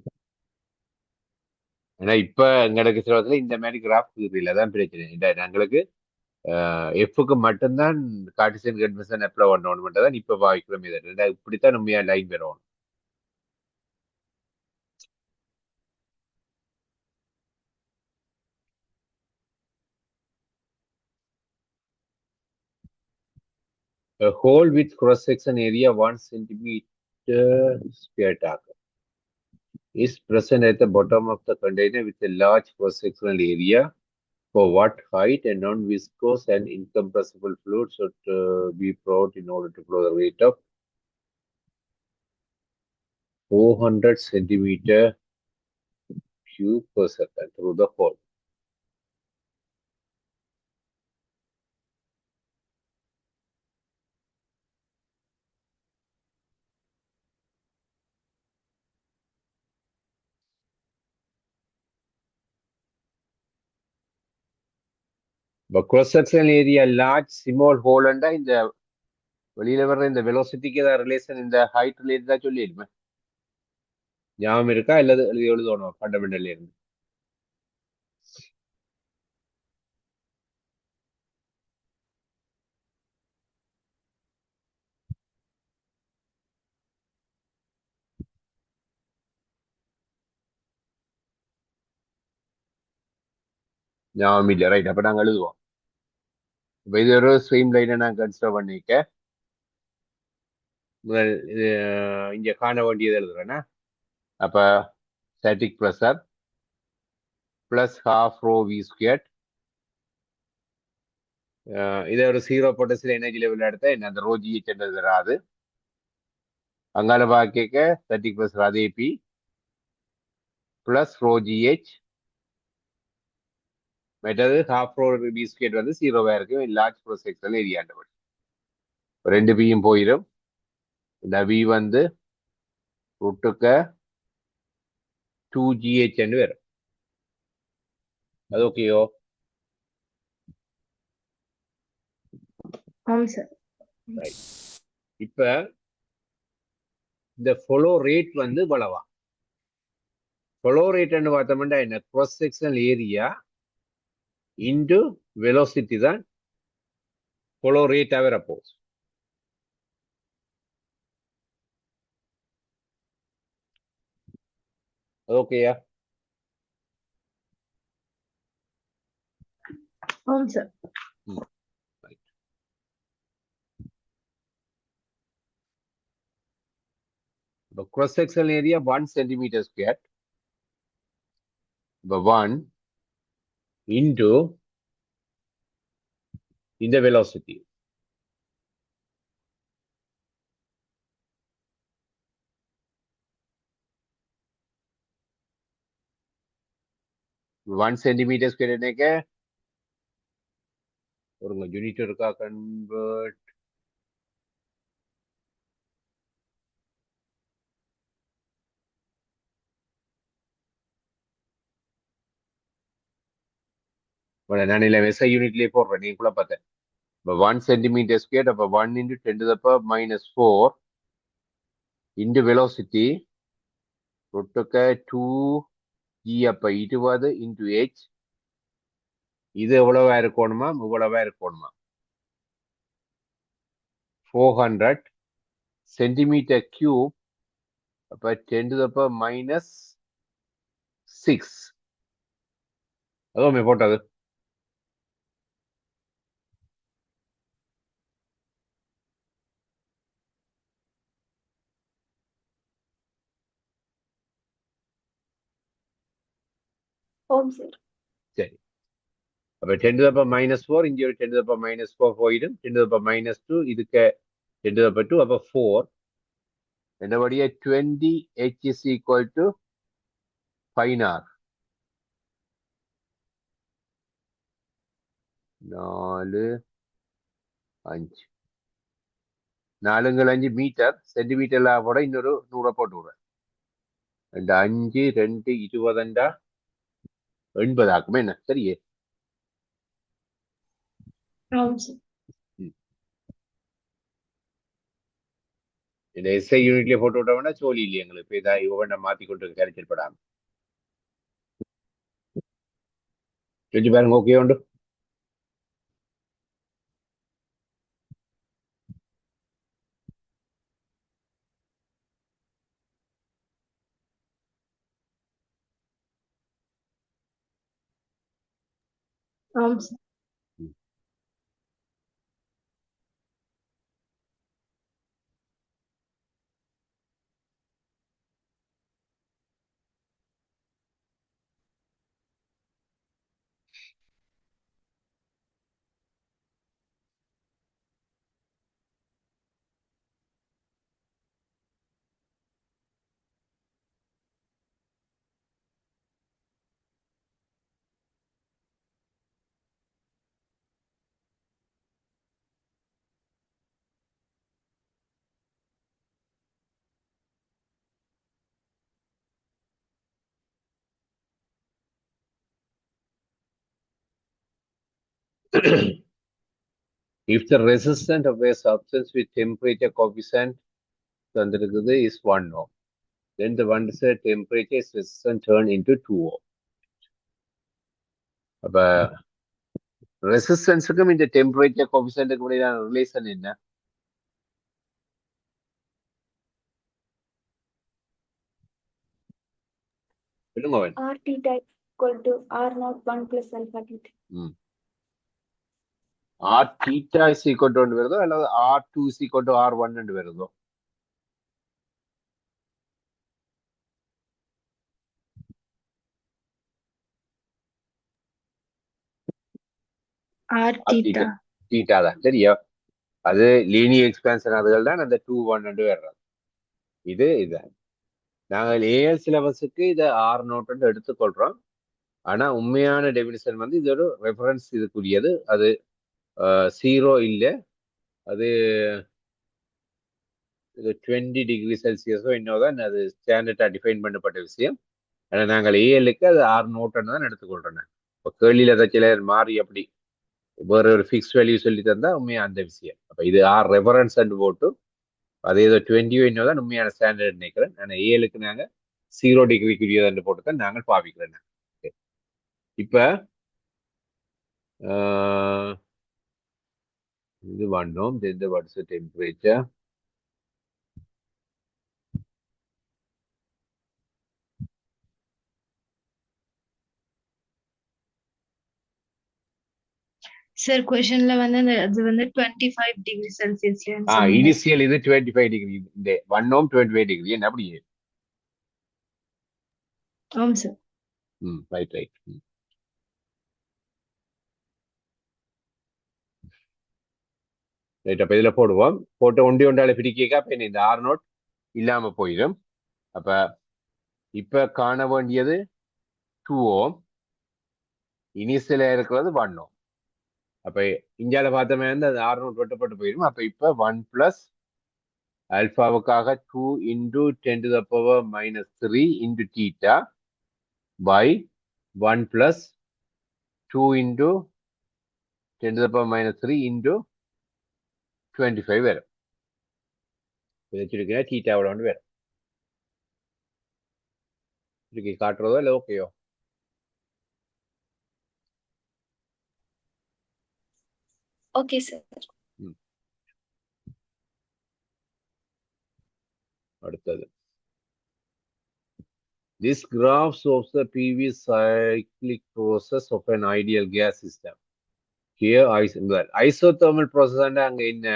ஏன்னா இப்ப எங்களுக்கு சிலத்துல இந்த மாதிரி கிராஃப் இல்லை தான் பிரச்சனை இந்த எங்களுக்கு எஃப்க்கு மட்டும்தான் கார்டிசியன் கன்வென்ஷன் அப்ளை பண்ணணும் மட்டும் தான் இப்ப பாவிக்கிறோம் இதை இப்படித்தான் நம்ம லைன் பெறணும் A hole with cross section area 1 centimeter square target is present at the bottom of the container with a large cross sectional area. For what height a non-viscous and incompressible fluid should be brought in order to flow the rate of 400 centimeter cube per second through the hole. But cross sectional area large, small hole under in the வெளியில வர்ற இந்த வெலோசிட்டிக்கு ஏதாவது relation இந்த height ரிலேட்டடா சொல்லிடுமே ஞாபகம் இருக்கா இல்லது எழுதணும் ஃபண்டமெண்டல்ல இருந்து ஞாபகம் இல்லை ரைட் அப்ப நாங்க எழுதுவோம் இப்போ இது ஒரு ஸ்ட்ரீம் லைனை நான் கன்சிடர் பண்ணிக்க முதல் இது இங்க காண வேண்டியது எழுதுறேன்னா அப்ப static pressure plus half rho v square இதை ஒரு 0 பொட்டன்சியல் எனர்ஜி லெவல் எடுத்த என்ன அந்த ரோ ஜிஹெச் என்றது வராது அங்கால பாக்க ஸ்டாட்டிக் ப்ரெஷர் அதே பி பிளஸ் ரோ ஜிஹெச் மற்றது ஹாஃப் ரோ வி ஸ்கொயர் வந்து 0வா இருக்கு லார்ஜ் ப்ரோ செக்ஷன் ஏரியாண்டபடி ரெண்டு பியும் போயிடும் இந்த வி வந்து ரூட்டுக்க 2GH என்று வரும் அது ஓகேயோ இப்ப இந்த ஃபாலோ ரேட் வந்து வளவா ஃபாலோ ரேட் பார்த்தோம்னா என்ன cross sectional area into velocity தான் ஃபாலோ ரேட்டா வரப்போகுது ஓகேயா sir cross sectional area 1 centimeter square but 1 into in the velocity one centimeter square என்னக்க ஒரு யூனிட் இருக்கா கன்வெர்ட் நான் இல்லை SI யூனிட்லயே போடுறேன் நீங்க கூட பார்த்தேன் இப்போ 1 centimeter square அப்போ 1 into 10 to the power minus 4 into velocity ரொட்டுக்க 2G அப்ப 20 into H இது எவ்வளவா இருக்கணுமா இவ்வளவா இருக்கணுமா 400 centimeter cube அப்ப 10 to the power minus 6 அதுவுமே போட்டது ஓம் சார். சரி, அப்போ 10 to the power -4 இங்கே ஒரு 10 to the power -4 போயிடும். 10 to the power -2 இதுக்கு 10 to the power 2 அப்போ 4. என்னபடியே 20h is equal to 5R. 4 5 4 5 metre, சென்டிமீட்டர்ல போட இன்னொரு 100 போட்டு விடுறேன். 5 2 20 80 ஆக்குமே என்ன சரியே. ஆம் சார். இந்த எஸ்ஐ யூனிட்லயே போட்டு விட்டோம்னா சோழி இல்லையா எங்களுக்கு. இதை ஒவ்வொன்றை மாத்தி கொண்டு கரைச்சல் படாம செஞ்சு பாருங்க. ஓகே உண்டு. ஆம் sir. If the resistance of a substance with temperature coefficient is 1 ohm, then the one set temperature is resistance turn into 2 ohm. அப்ப ரெசிஸ்டன்ஸுக்கும் இந்த டெம்பரேச்சர் கோஎஃபிஷியன்ட்க்கு இடையிலான ரிலேஷன் என்ன? சொல்லுங்க. R theta equal to R naught 1 plus alpha theta. R theta is equal to வருதோ அல்லது R2 is equal to R1 வருதோ? R theta. theta தான் சரியா. அது லீனியர் எக்ஸ்பான்ஷன் அதுகள் தான் அந்த 2 1 வர்றது. இதுதான் நாங்கள் ஏஎல் சிலபஸுக்கு இதை R0 எடுத்துக்கொள்றோம். ஆனா உண்மையான டெபினிஷன் வந்து இது ஒரு ரெஃபரன்ஸ் இதுக்குரியது. அது 0 இல்லை, அது 20 டிகிரி செல்சியஸோ இன்னோதான் அது ஸ்டாண்டர்டா டிஃபைன் பண்ணப்பட்ட விஷயம். ஆனா நாங்கள் ஏஎலுக்கு அது R0 தான் எடுத்துக்கொள்றோம். இப்போ கேள்வியில் அதை சில மாறி அப்படி வேற ஒரு ஃபிக்ஸ் வேல்யூ சொல்லி தந்தா உண்மையா அந்த விஷயம். அப்ப இது ஆர் ரெஃபரன்ஸ் போட்டு அது ஏதோ 20 இன்னும் உண்மையான ஸ்டாண்டர்ட் நினைக்கிறேன். ஆனால் ஏழுக்கு நாங்க 0 டிகிரிக்குரியது போட்டு தான் நாங்கள் பாவிக்கிறோம். இப்ப இது பண்ணோம். வாட்ஸ் டெம்பரேச்சர் சார் क्वेश्चनல வந்து அது வந்து 25 டிகிரி செல்சியஸ்ல இனிஷியல் இது 25 டிகிரி. இந்த 1 ohm 25 டிகிரி என்ன அப்படியே? ஆம் சார். Right right. ரைட். அப்ப இதுல போடுவோம். போட்டு ஒன்றால பிடிக்க அப்ப இந்த R0 இல்லாம போயிடும். அப்ப இப்ப காண வேண்டியது 2 ohm, இனிஷியலா இருக்கிறது 1 ohm. அப்ப இந்தியால பார்த்தோமே வந்து அது R0 வெட்டப்பட்டு போயிடும். அப்ப இப்ப 1 plus ஆல்பாவுக்காக 2 into 10 to the power -3 into theta by 1 plus 2 into 10 to the power -3 into 25 வரும். வச்சிருக்கேன் தீட்டாவோட வந்து வரும். இதுக்கு காட்டுறதோ இல்லை ஓகேயோ? Okay, sir. அடுத்தது this graph shows the PV cyclic process of an ideal gas system. Here isothermal process and அங்க என்ன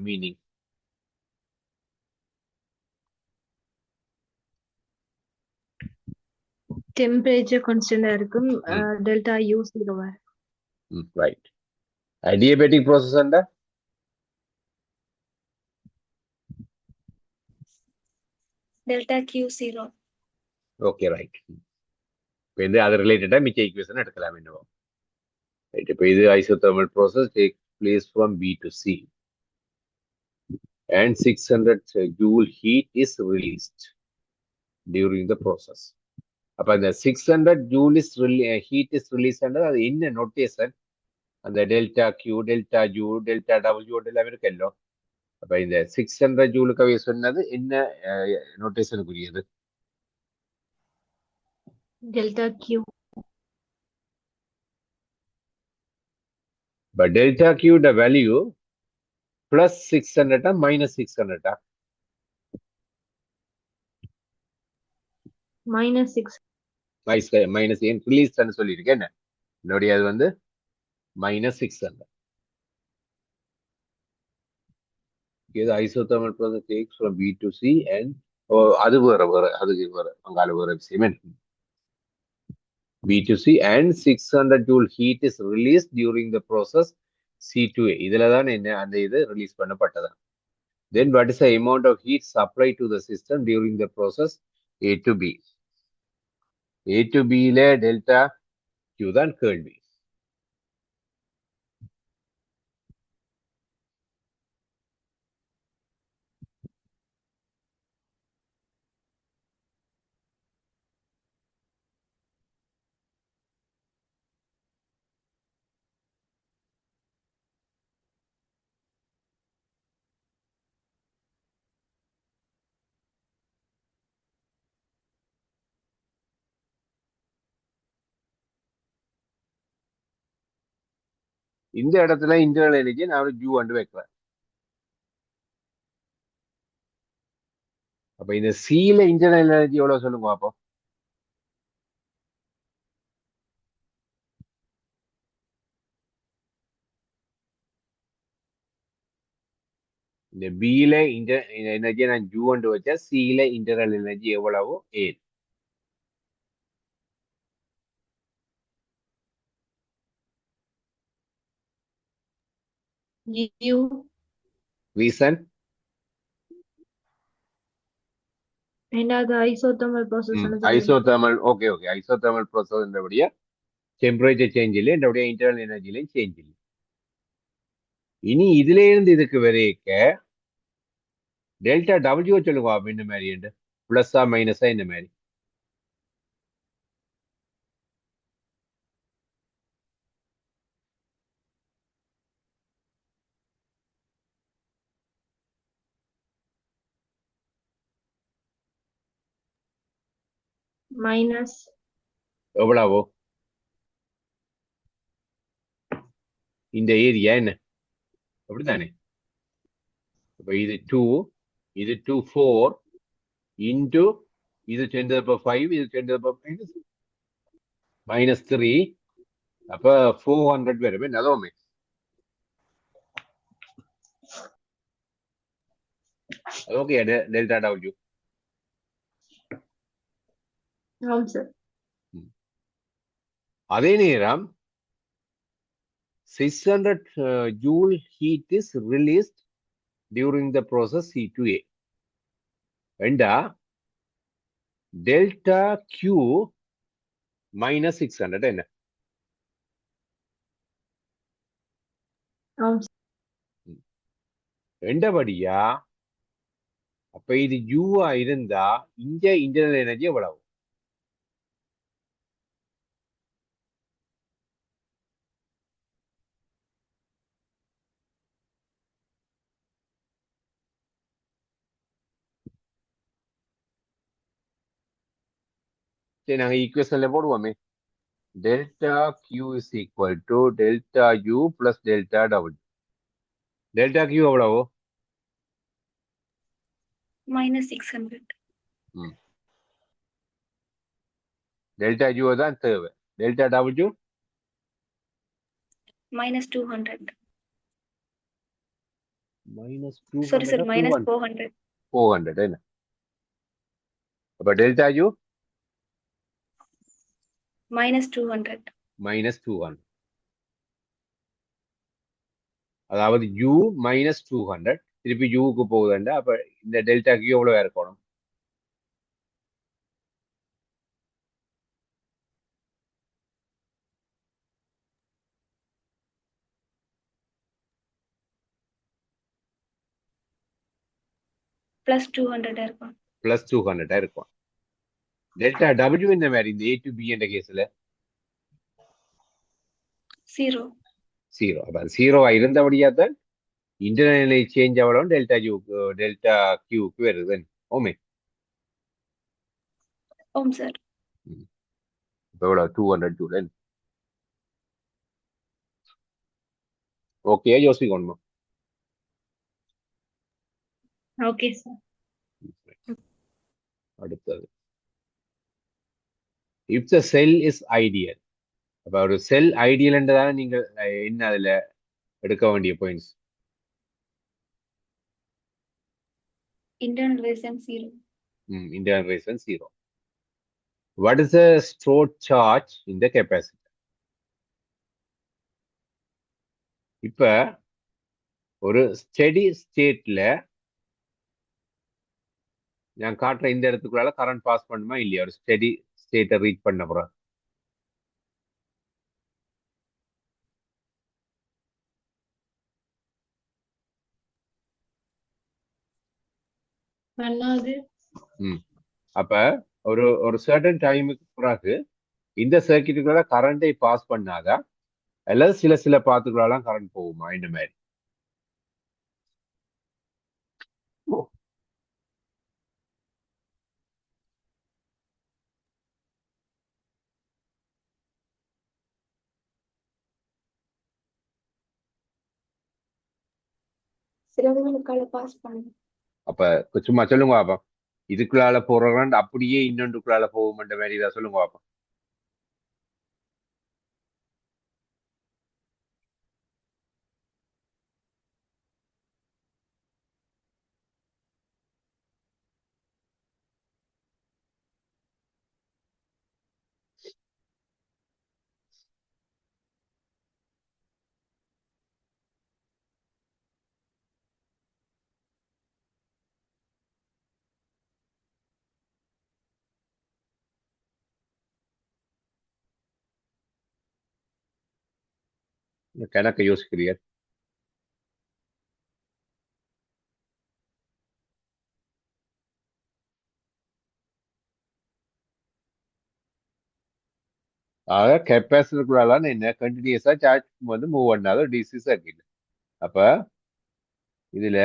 meaning? temperature constant இருக்கும் delta U 0 right. Adiabatic process under delta Q 0. okay, right. இப்போ வந்து அது ரிலேட்டடா மிச்ச equation எடுக்கலாம் என்னவோ ரைட். இப்போ இது isothermal process takes place from B to C and 600 joule heat is released during the process. அப்ப அந்த 600 joule is heat is released under அது என்ன நோட்டேஷன் அந்த டெல்டா கியூ டெல்டா ஜூ டெல்டா டபிள்யூ எல்லாம் இருக்கല്ലോ. அப்ப இந்த 600 ஜூலுக்கு சொன்னது என்ன நோட்டேஷனுக்குரியது? delta Q But delta Q the value plus 600 minus 600 minus 6 minus ஏன் ரிலீஸ் சொல்லியிருக்கேன் என்ன என்னுடைய அது வந்து minus 600. இது isothermal process takes from B to C and அது வேற அதுக்கு வேற அங்கால வேற விஷயம் என்ன B to C and 600 joule heat is released during the process C to A. இதுல தான் என்ன அந்த இது release பண்ணப்பட்டதா. Then what is the amount of heat supplied to the system during the process A to B? A to B ல delta Q தான் கேள்வி. இந்த இடத்துல இன்டர்னல் எனர்ஜி நான் ஜூ வந்து வைக்கிறேன். அப்ப இந்த சில இன்டர்னல் எனர்ஜி எவ்வளவு சொல்லுங்க அப்போ? இந்த பில எனர்ஜி நான் ஜூ வந்து வச்சா சில இன்டர்னல் எனர்ஜி எவ்வளவோ ஏ. U ரீசன் ரெண்டாவது isothermal process isothermal okay isothermal process என்றபடியா டெம்பரேச்சர் சேஞ்ச் இல்லை என்னுடைய இன்டர்னல் எனர்ஜிலையும் சேஞ்ச் இல்லை. இனி இதுல இருந்து இதுக்கு வரைக்க டெல்டா டபிள்யூ சொல்லுங்க இந்த மாதிரி பிளஸ்ஸா மைனஸா இந்த மாதிரி minus எவ்வளவோ இந்த ஏரியா என்ன அப்படித்தானே. அப்ப இது 2 இது 2 4 இன்டு இது 10⁵ இது 10⁻³ -3 அப்ப 400 வரும் என்னதுமே. ஓகே டெல்டா டபிள்யூ அதே நேரம் 600 joule heat is released during the process C to A. And delta Q minus 600 என்ன? ரெண்டபடியா அப்ப இது யூவா இருந்தா இங்க இன்டர்னல் எனர்ஜி எவ்வளவு? சரி நாங்க ஈக்குவேஷன்ல போடுவோமே. Delta Q is equal to delta U plus delta W. Delta Q எவ்வளவு? -600. டெல்டா யூ தான் தேவை. Delta W -200. -200 Sorry, sir, -400. 400 என்ன? அப்ப டெல்டா யூ minus 200. minus 200. அதாவது u minus 200 திருப்பி யூக்கு போகுதுண்டா அப்ப இந்த டெல்டாக்கு எவ்வளவு இருக்கணும்? plus 200 இருக்கும். பிளஸ் 200 இருக்கும். டெல்டா டபிள்யூ இந்த மாதிரி இந்த ஏ டு பி என்ற கேஸ்ல 0. 0. அப்ப 0 இருந்தபடியா தான் இன்டர்னல் சேஞ்ச் அவ்வளவு டெல்டா கியூக்கு வருது. ஓமே sir. இப்போ எவ்வளவு 200 ஜூல். ஓகே யோசிக்கணுமா? Okay, sir. அடுத்தது if the sell is ideal. அப்ப ஒரு செல் ஐடியல் என்றதான நீங்க என்ன அதுல எடுக்க வேண்டிய points? Internal resistance 0. Internal resistance 0. What is the stored charge in the capacitor? இப்ப ஒரு ஸ்டெடி ஸ்டேட்ல நான் காட்டுற இந்த இடத்துக்குள்ளால கரண்ட் பாஸ் பண்ணுமா இல்லையா? ஒரு ஸ்டெடி ஸ்டேட்டை ரீச் பண்ண போறோம். பண்ணாது. அப்ப ஒரு சர்டன் டைமுக்கு பிறகு இந்த சர்க்கியூட்டுக்குள்ள கரண்டை பாஸ் பண்ணாதா அல்லது சில பாத்துக்குள்ளலாம் கரண்ட் போகுமா? இந்த மாதிரி சிலதுகளுக்கால பாஸ் பண்ணும். அப்ப சும்மா சொல்லுங்க பாப்பா. இதுக்குள்ளால போற கரண்ட் அப்படியே இன்னொன்றுக்குள்ளால போகும்ன்ற மாதிரி இதை சொல்லுங்க பாப்பா. கணக்கு யோசிக்கிறீர். ஆக கெப்பாசிட்டருக்குள்ளால என்ன கண்டினியூஸா சார்ஜ் வந்து மூவ் பண்ணாத டிசி சர்க்கியூட். அப்ப இதுல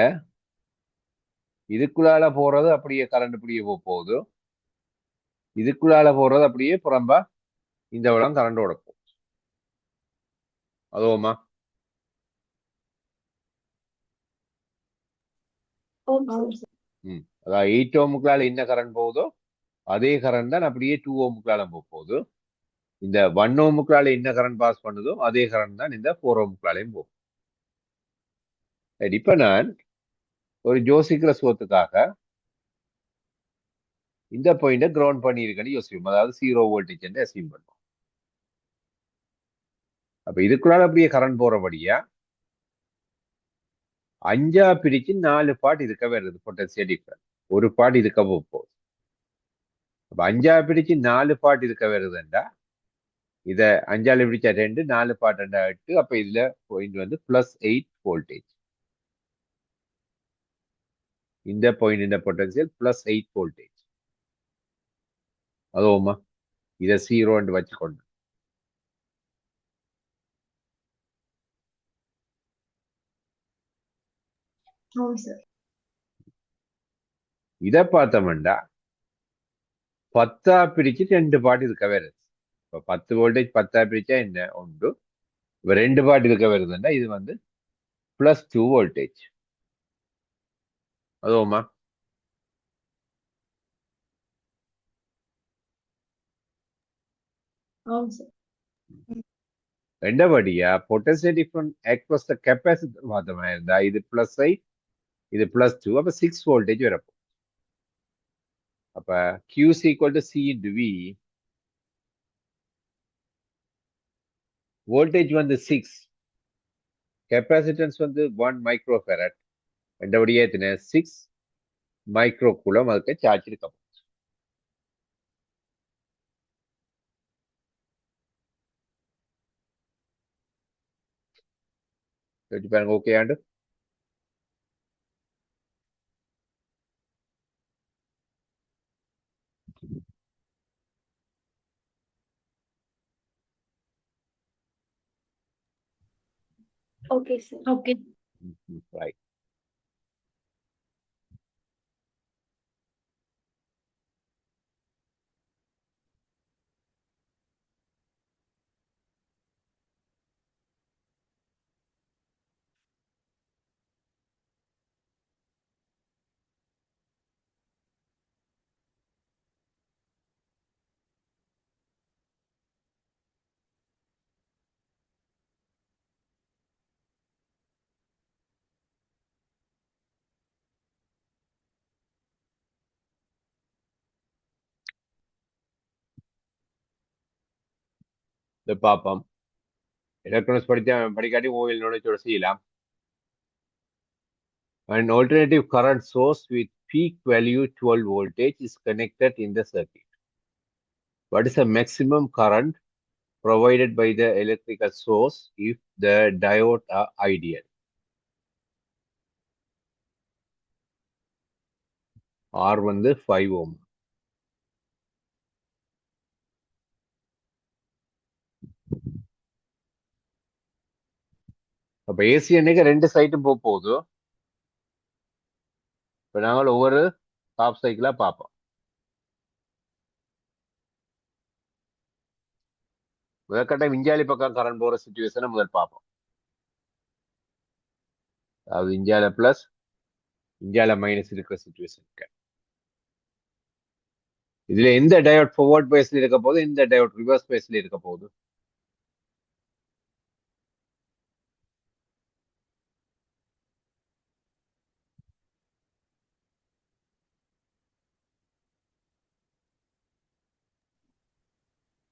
இதுக்குள்ளால போறது அப்படியே கரண்ட் அப்படியே போகுது. இதுக்குள்ளால போறது அப்படியே புறம்பா இந்த வளம் கரண்டோட போகும். அதுவுமா அதாவது 8 ஓமுக்குள்ளால என்ன கரண்ட் போகுதோ அதே கரண்ட் தான் அப்படியே 2 ஓமுக்குள்ளால போகுது. இந்த 1 ஓமுக்குள்ளால என்ன கரண்ட் பாஸ் பண்ணுதோ அதே கரண்ட் தான் இந்த 4 ஓமுக்குள்ளாலையும் போகும். இப்ப நான் ஒரு யோசிக்கிற சோத்துக்காக இந்த பாயிண்ட கிரவுண்ட் பண்ணியிருக்கேன்னு யோசிக்கும். அதாவது 0 வோல்டேஜ் என்று அசியூம் பண்ணுவோம். அப்ப இதுக்குள்ளால அப்படியே கரண்ட் போறபடியா 5 பிரிச்சு 4 பார்ட் இதுக்க வருது பொட்டன்சியல் டிஃபரன்ஸ். ஒரு பார்ட் இதுக்க போகுது. அப்ப 5 பிரிச்சு 4 பார்ட் இதுக்க வருதுண்டா இத 5 பிரிச்சா 2 4 பார்ட் 8. அப்ப இதுல பாயிண்ட் வந்து +8 வோல்டேஜ். இந்த பாயிண்ட் இந்த பொட்டன்சியல் +8 வோல்டேஜ். அதுவுமா இத 0 வச்சுக்கொண்டு இத பார்த்தோம்டா 10 பிரிச்சு 2 பார்ட் இதுக்க வருது. இப்ப 10 வோல்டேஜ் 10 பிரிச்சா என்ன உண்டு. இப்ப 2 பார்ட் இதுக்க வருதுன்னா இது வந்து +2 வோல்டேஜ். அதுவுமா ரெண்டபடியா potential difference across the capacitor பார்த்தோமா இருந்தா இது +8 இது +2. அப்ப 6 வோல்டேஜ் வரப்போ. அப்ப Q is equal to C into V. Voltage வந்து 6, கெப்பாசிட்டன்ஸ் வந்து 1 மைக்ரோஃபெரட், ரெண்டபடியே எத்தனை 6 மைக்ரோ கூலம் அதுக்கு சார்ஜ் இருக்க போகுது. பாருங்க, ஓகே ஆண்டு. Okay, sir. Okay. ரைட். இதை பார்ப்போம். எலக்ட்ரானிக்ஸ் படிக்காட்டி ஓயில் நோடச்சோட செய்யலாம். An alternative current source with peak value 12 voltage is connected in the circuit. What is the maximum current provided by the electrical source if the diode are ideal? R வந்து 5 ohm. அப்ப AC அன்னைக்கு ரெண்டு சைட்டும் போகுது. இப்ப நாங்கள் ஒவ்வொரு half சைக்கிளா பார்ப்போம். முதற்கட்ட விஞ்சாலி பக்கம் கரண்ட் போற சிச்சுவேஷனை முதல் பார்ப்போம். அது இஞ்சால பிளஸ் இஞ்சால மைனஸ் இருக்கிற சிச்சுவேஷனுக்கு இதுல எந்த டயோட் ஃபார்வர்ட் பேஸ்ல இருக்க போகுது, எந்த டயோட் ரிவர்ஸ் பேஸ்ல இருக்க போகுது?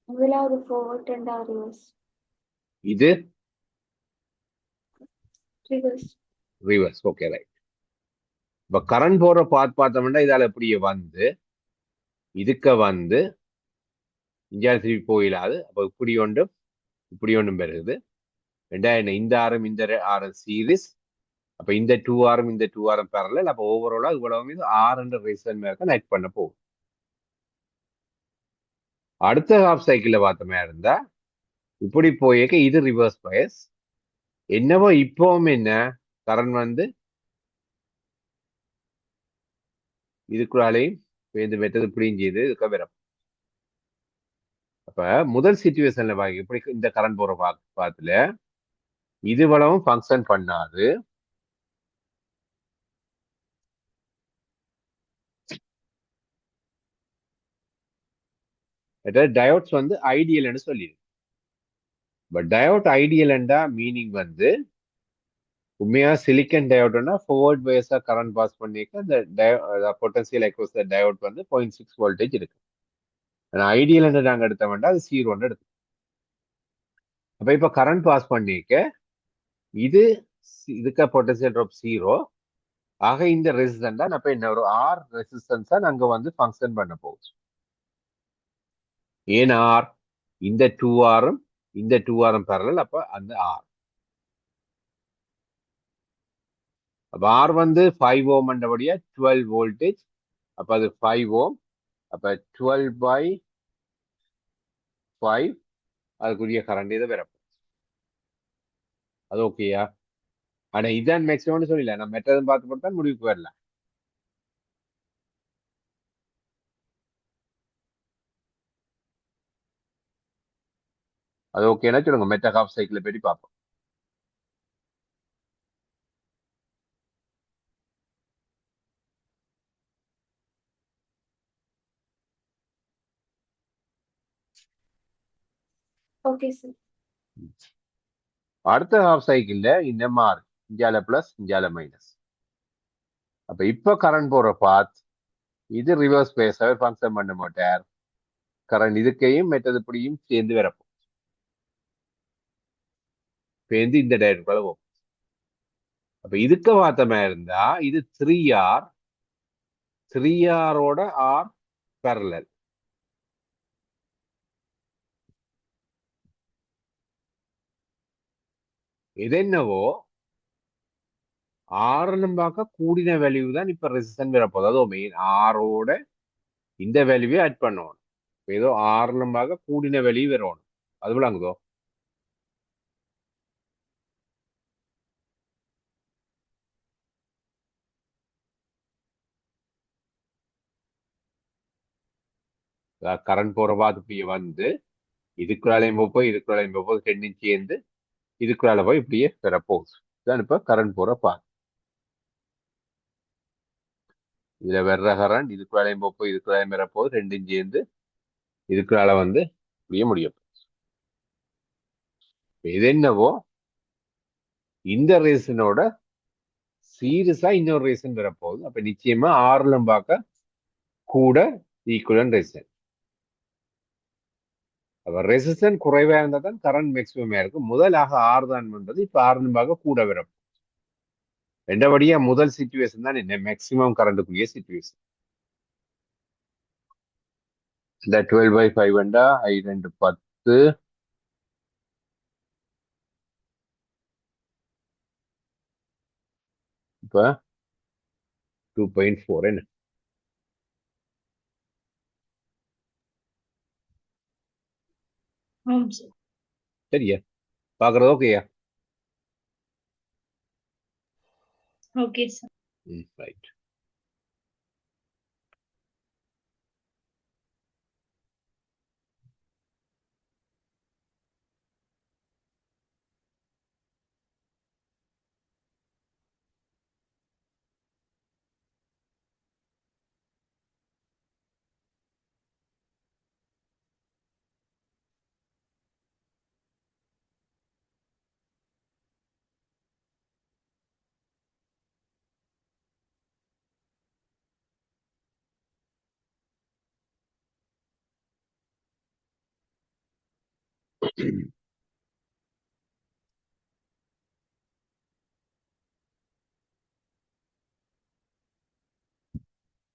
முதலாவது forward இரண்டாவது reverse. இது Reverse. ரிவர்ஸ். Okay, right. இப்ப கரண்ட் போற பார்த்தோம்னா இதால இப்படியே வந்து இதுக்க வந்து இஞ்சால திருப்பி போயிடாது. அப்ப இப்படி ஒன்றும் பெறுது. ரெண்டாயிரம் இந்த ஆரம் இந்த ஆரம் சீரிஸ். அப்ப இந்த 2 ஆரம் இந்த 2 ஆரம் பேரலல். அப்ப ஓவராலா இவ்வளவு 6 ரீசன் மேல நெட் பண்ண போகும். அடுத்த ஹாஃப் சைக்கிள்ல பார்த்தோமே இருந்தா இப்படி போயிருக்க இது ரிவர்ஸ் பயஸ். என்னவோ இப்பவும் என்ன கரண்ட் வந்து இதுக்குள்ளாலையும் மெத்தது இப்படியும் செய்து இதுக்க வரும். அப்ப முதல் சிச்சுவேஷன்ல இப்படி இந்த கரண்ட் போற பாத்துல இது வளவும் ஃபங்க்ஷன் பண்ணாது. டயோட்ஸ் வந்து ஐடியல்னு சொல்லிடு. பட் டயோட் ஐடியல்ண்டா மீனிங் வந்து உண்மையா சிலிக்கன் டயோட்னா ஃபார்வர்ட் பேஸா கரண்ட் பாஸ் பண்ணிக்க அந்த பொட்டன்சியல் அக்ரோஸ் த டயோட் வந்து 0.6 வோல்டேஜ் இருக்கு. ஐடியல் நாங்க எடுத்த வேண்டாம், அது 0 எடுத்து. அப்ப இப்ப கரண்ட் பாஸ் பண்ணிக்க இது இதுக்கு பொட்டன்சியல் ட்ராப் 0 ஆக இந்த ரெசிஸ்டன்டா அப்ப என்ன ஒரு ஆர் ரெசிஸ்டன்ஸா நாங்க வந்து ஃபங்க்ஷன் பண்ண போகுது. ஏன் ஆர் இந்த 2 ஆரும் இந்த 2 ஆரும் பேரலல். அப்ப அந்த ஆர் அப்ப ஆர் வந்து 5 ஓம் என்றபடியா 12 வோல்டேஜ். அப்ப அது 5 ஓம். அப்ப 12/5 அதுக்குரிய கரண்ட் இதை வரப்போம். அது ஓகேயா? ஆனா இதான் மேக்ஸிமம்னு சொல்லல, நான் மெட்டதும் பார்த்து போட்டு தான் முடிவுக்கு வரல. அது ஓகேன்னா சொல்லுங்க, மெட்ட ஹாஃப் சைக்கிளை பற்றி பார்ப்போம். Okay, sir. அடுத்த ஹாஃப் சைக்கிள்ல இந்த மாறு இஞ்சால பிளஸ் இஞ்சால மைனஸ். அப்ப இப்ப கரண்ட் போற பாத் இது ரிவர்ஸ் பேஸாவே ஃபங்க்ஷன் பண்ண மாட்டார். கரண்ட் இதுக்கையும் மெட்டது இப்படியும் சேர்ந்து வரப்போம். அப்ப இப்ப கரண்ட் போற பாத் இது ரிவர்ஸ் பேஸாவே ஃபங்க்ஷன் பண்ண மாட்டார். கரண்ட் இதுக்கையும் மெட்டது இப்படியும் சேர்ந்து வரப்போம். பேருந்து இந்த டைரக்டுக்குள்ள போகும். அப்ப இதுக்கு பார்த்த மாதிரி இருந்தா இது 3R 3Rோட ஆர் parallel. இது என்னவோ ஆர்னு பார்க்க கூடின வேல்யூ தான் இப்ப ரெசிஸ்டன்ஸ் வரப்போகுது. அதுவும் மெயின் ஆரோட இந்த வேல்யூவே ஆட் பண்ணணும். ஏதோ ஆர்னு பார்க்க கூடின வேல்யூ வரணும். அது விளங்குதோ? கரண்ட் போற பாத்து வந்து இதுக்குள்ளாலையும் போய் இதுக்குள்ளாலையும் போய் ரெண்டும் சேர்ந்து இதுக்குள்ளால போய் இப்படியே பெறப்போகுது. இதான் இப்ப கரண்ட் போற பாத். இதுல வர்ற கரண்ட் இதுக்குள்ளாலையும் போய் இதுக்குள்ளாலையும் பெறப்போகுது, ரெண்டும் சேர்ந்து இதுக்குள்ளால வந்து இப்படியே முடியும். இது என்னவோ இந்த ரீசனோட சீரியஸா இன்னொரு ரீசன் வரப்போகுது. அப்ப நிச்சயமா ஆர்லும் பார்க்க கூட ஈக்குவலன் ரெசிஸ்டன்ஸ். அப்ப ரெசிஸ்டன்ஸ் குறைவா இருந்தால் தான் கரண்ட் மேக்சிமம் இருக்கும். முதலாக ஆர் தான் பண்றது. இப்ப ஆர்னு பார்க்க கூட வரும். ரெண்டபடியா முதல் சிச்சுவேஷன் தான் என்ன மேக்சிமம் கரண்ட்டுக்குரிய சிச்சுவேஷன். இந்த 12/5 வேண்டா I2 10 இப்ப 2.4 என்ன ஆமாம் சார். சரியா? பாக்குறது ஓகேயா? Okay sir. ரைட்.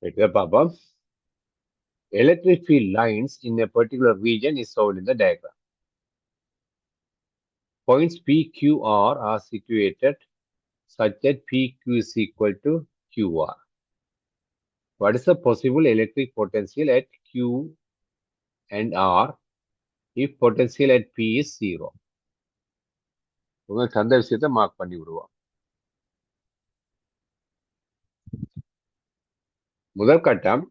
இதை பார்ப்போம். Electric field lines in a particular region is shown in the diagram. Points P, Q, R are situated such that PQ is equal to QR. What is the possible electric potential at Q and R if potential at P is 0? உங்களுக்கு அந்த விஷயத்தை mark பண்ணி விடுவோம். முதல் கட்டம்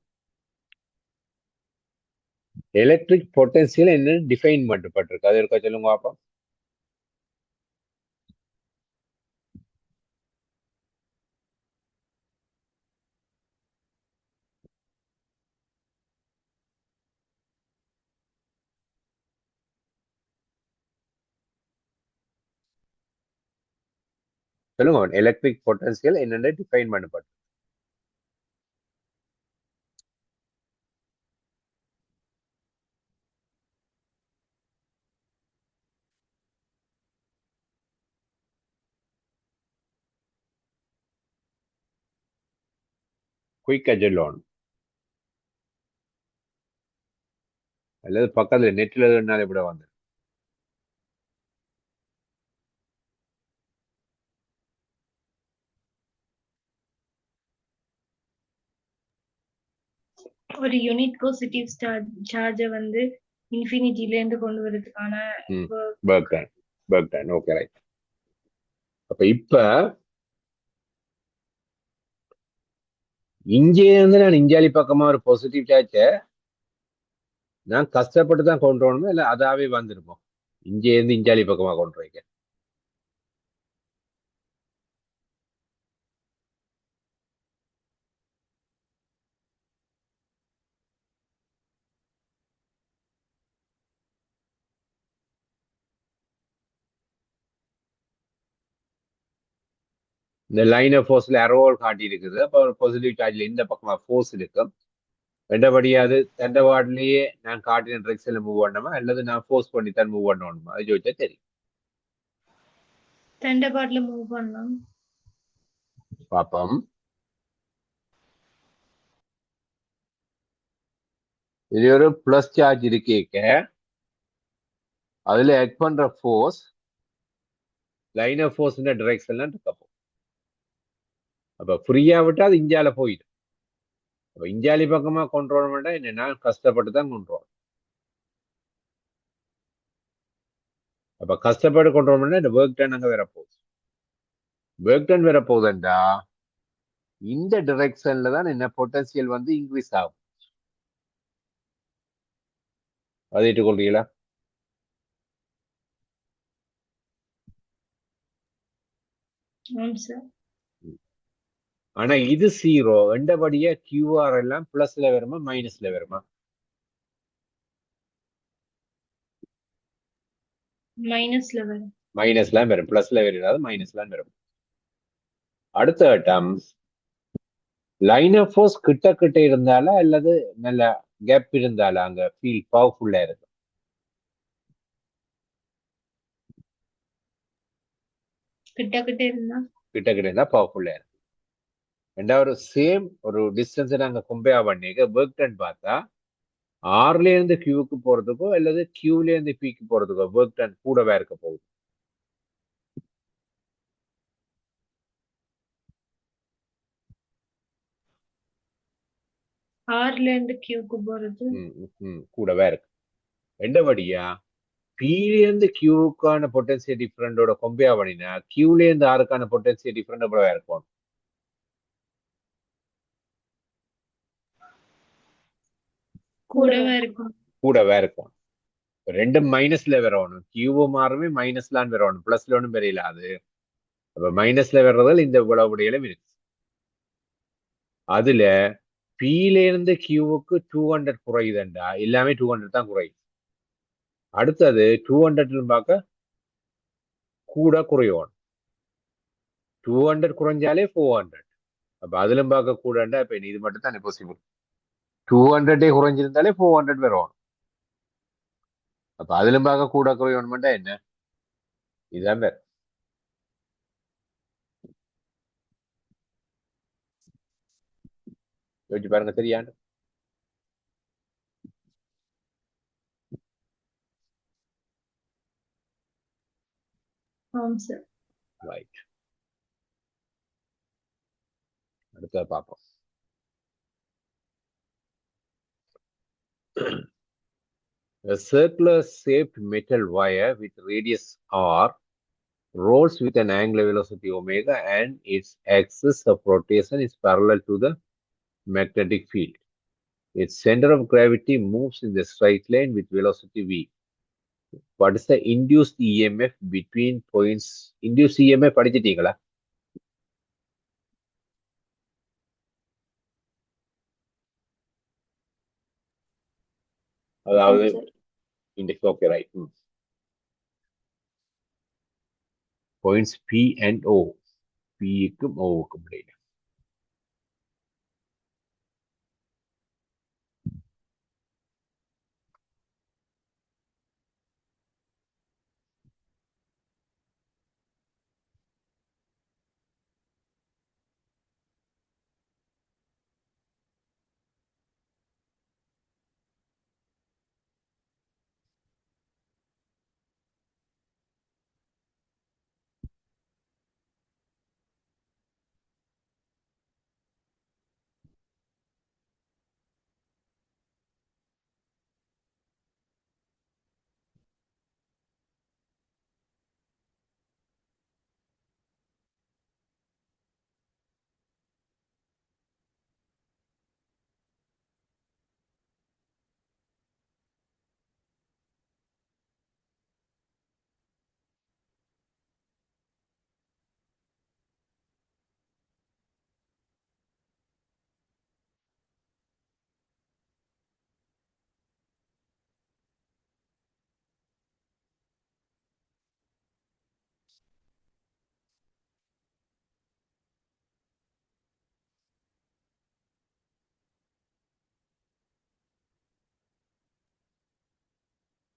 electric potential என்ன define பண்ணப்பட்டிருக்கு. அது இருக்க சொல்லுங்க பாப்போம். சொல்லுங்க, எலக்ட்ரிக் பொட்டன்சியல் என்னென்ன டிஃபைன் பண்ணப்பட்டு. குயிக்கா சொல்லணும், அல்லது பக்கத்துல நெட்ல இருந்தாலும் இப்படி வந்து ஒரு யூனிட் பாசிட்டிவ் சார்ஜை வந்து இன்ஃபினிட்டில இருந்து கொண்டு வரதுக்கான work done. Okay right. அப்ப இப்ப இங்கே இருந்து நான் இஞ்சாலி பக்கமா ஒரு பாசிட்டிவ் சார்ஜை நான் கஷ்டப்பட்டு தான் கொண்டு வரணுமா, இல்ல அதாவே வந்துருமோ? இங்கே இருந்து இஞ்சாலி பக்கமா கொண்டு வைக்க இந்த லைன் ஆஃப் ஃபோர்ஸ்ல அரோல் காட்டி இருக்குது. அப்போ ஒரு பாசிட்டிவ் சார்ஜ்ல இந்த பக்கமா ஃபோர்ஸ் இருக்கும். ரெண்டபடியாவது தண்டவாட்லயே நான் காட்டின ட்ரெக்ஸில் மூவ் பண்ணணுமா, அல்லது நான் ஃபோர்ஸ் பண்ணி தான் மூவ் பண்ணணுமா, அது ஜோதிச்சா தெரியும். ரெண்டு பாட்ல மூவ் பண்ணலாம். பாப்போம். இது ஒரு பிளஸ் சார்ஜ் இருக்கேக்க அதுல ஆக்ட் பண்ற ஃபோர்ஸ் லைன் ஆஃப் ஃபோர்ஸ் டிரெக்ஷன்ல இருக்கப்போ அப்ப ஃப்ரீயா விட்டா அது இந்தியால போயிடும். அப்ப இந்தியாலி பக்கமா கொண்டு பண்ணா என்னன்னா கஷ்டப்பட்டு தான் கொண்டு வரணும். அப்ப கஷ்டப்பட்டு கொண்டு பண்ணா இந்த ஒர்க் டன் அங்க வரப்போகுது. ஒர்க் டன் வரப்போகுதுண்டா இந்த டிரெக்ஷன்ல தான் என்ன பொட்டன்சியல் வந்து இன்க்ரீஸ் ஆகும். அதை ஏற்றுக்கொள்றீங்களா? ஆம் சார். ஆனா இது 0 ரெண்டபடியா கியூஆர் எல்லாம் பிளஸ்ல வருமா மைனஸ்ல வருமா? மைனஸ்ல வரும். மைனஸ்லாம் வரும், பிளஸ்ல வராது, மைனஸ்லாம் வரும். அடுத்த டேர்ம் லைன் ஆஃப் ஃபோர்ஸ் கிட்ட கிட்ட இருந்தாலா அல்லது நல்ல கேப் இருந்தாலா அங்க ஃபீல் பவர்ஃபுல்லா இருக்கும்? கிட்ட கிட்ட இருந்தா கிட்ட கிட்ட இருந்தா பவர்ஃபுல்லா இருக்கும். ரெண்டாவது சேம் ஒரு டிஸ்டன்ஸை நாங்க கம்பேர் பண்ணிக்க ஒர்க் டன் பார்த்தா ஆர்ல இருந்து கியூக்கு போறதுக்கோ அல்லது கியூல இருந்து பிக்கு போறதுக்கோ ஒர்க் டன் கூடவே இருக்க போகுது. ஆர்ல இருந்து கியூக்கு போறது கூடவே இருக்கு. ரெண்டபடியா பில இருந்து கியூக்கான பொட்டன்சியல் டிஃபரண்டோட கம்பேர் பண்ணினா கியூல இருந்து ஆருக்கான பொட்டன்சியல் டிஃபரண்ட் எவ்வளவா இருக்கும்? கூடவே இருக்கும். கூடவே இருக்கும். ரெண்டும் மைனஸ்ல வரணும். கியூவோ மாறுமே மைனஸ்லான்னு வரணும், பிளஸ்ல ஒன்றும் பெரியல அது. அப்ப மைனஸ்ல வர்றதால் இந்த விளைவுடையிலும் இருக்கு. அதுல பில இருந்து கியூவுக்கு 200 குறையுதுண்டா எல்லாமே 200 தான் குறையுது. அடுத்தது 200 பார்க்க கூட குறையணும். 200 குறைஞ்சாலே 400. அப்ப அதிலும் பார்க்க கூடண்டா இப்ப இது மட்டும் தான் பாசிபிள். 200 குறைஞ்சிருந்தாலே 400 வரும். அப்ப அதிலும் பார்க்க கூட குறையணும்டா என்ன இதுதான் வேற. யோசிச்சு பாருங்க சரியான. ஆம் சார். ரைட். அடுத்த பார்ப்போம். A circular shaped metal wire with radius r rolls with an angular velocity omega and its axis of rotation is parallel to the magnetic field. Its center of gravity moves in the straight line with velocity v. What is the induced EMF between points? Induced EMF படிச்சிட்டீங்களா? அதாவது index okay right. Points P and O, P க்கும் O க்கும் இடையில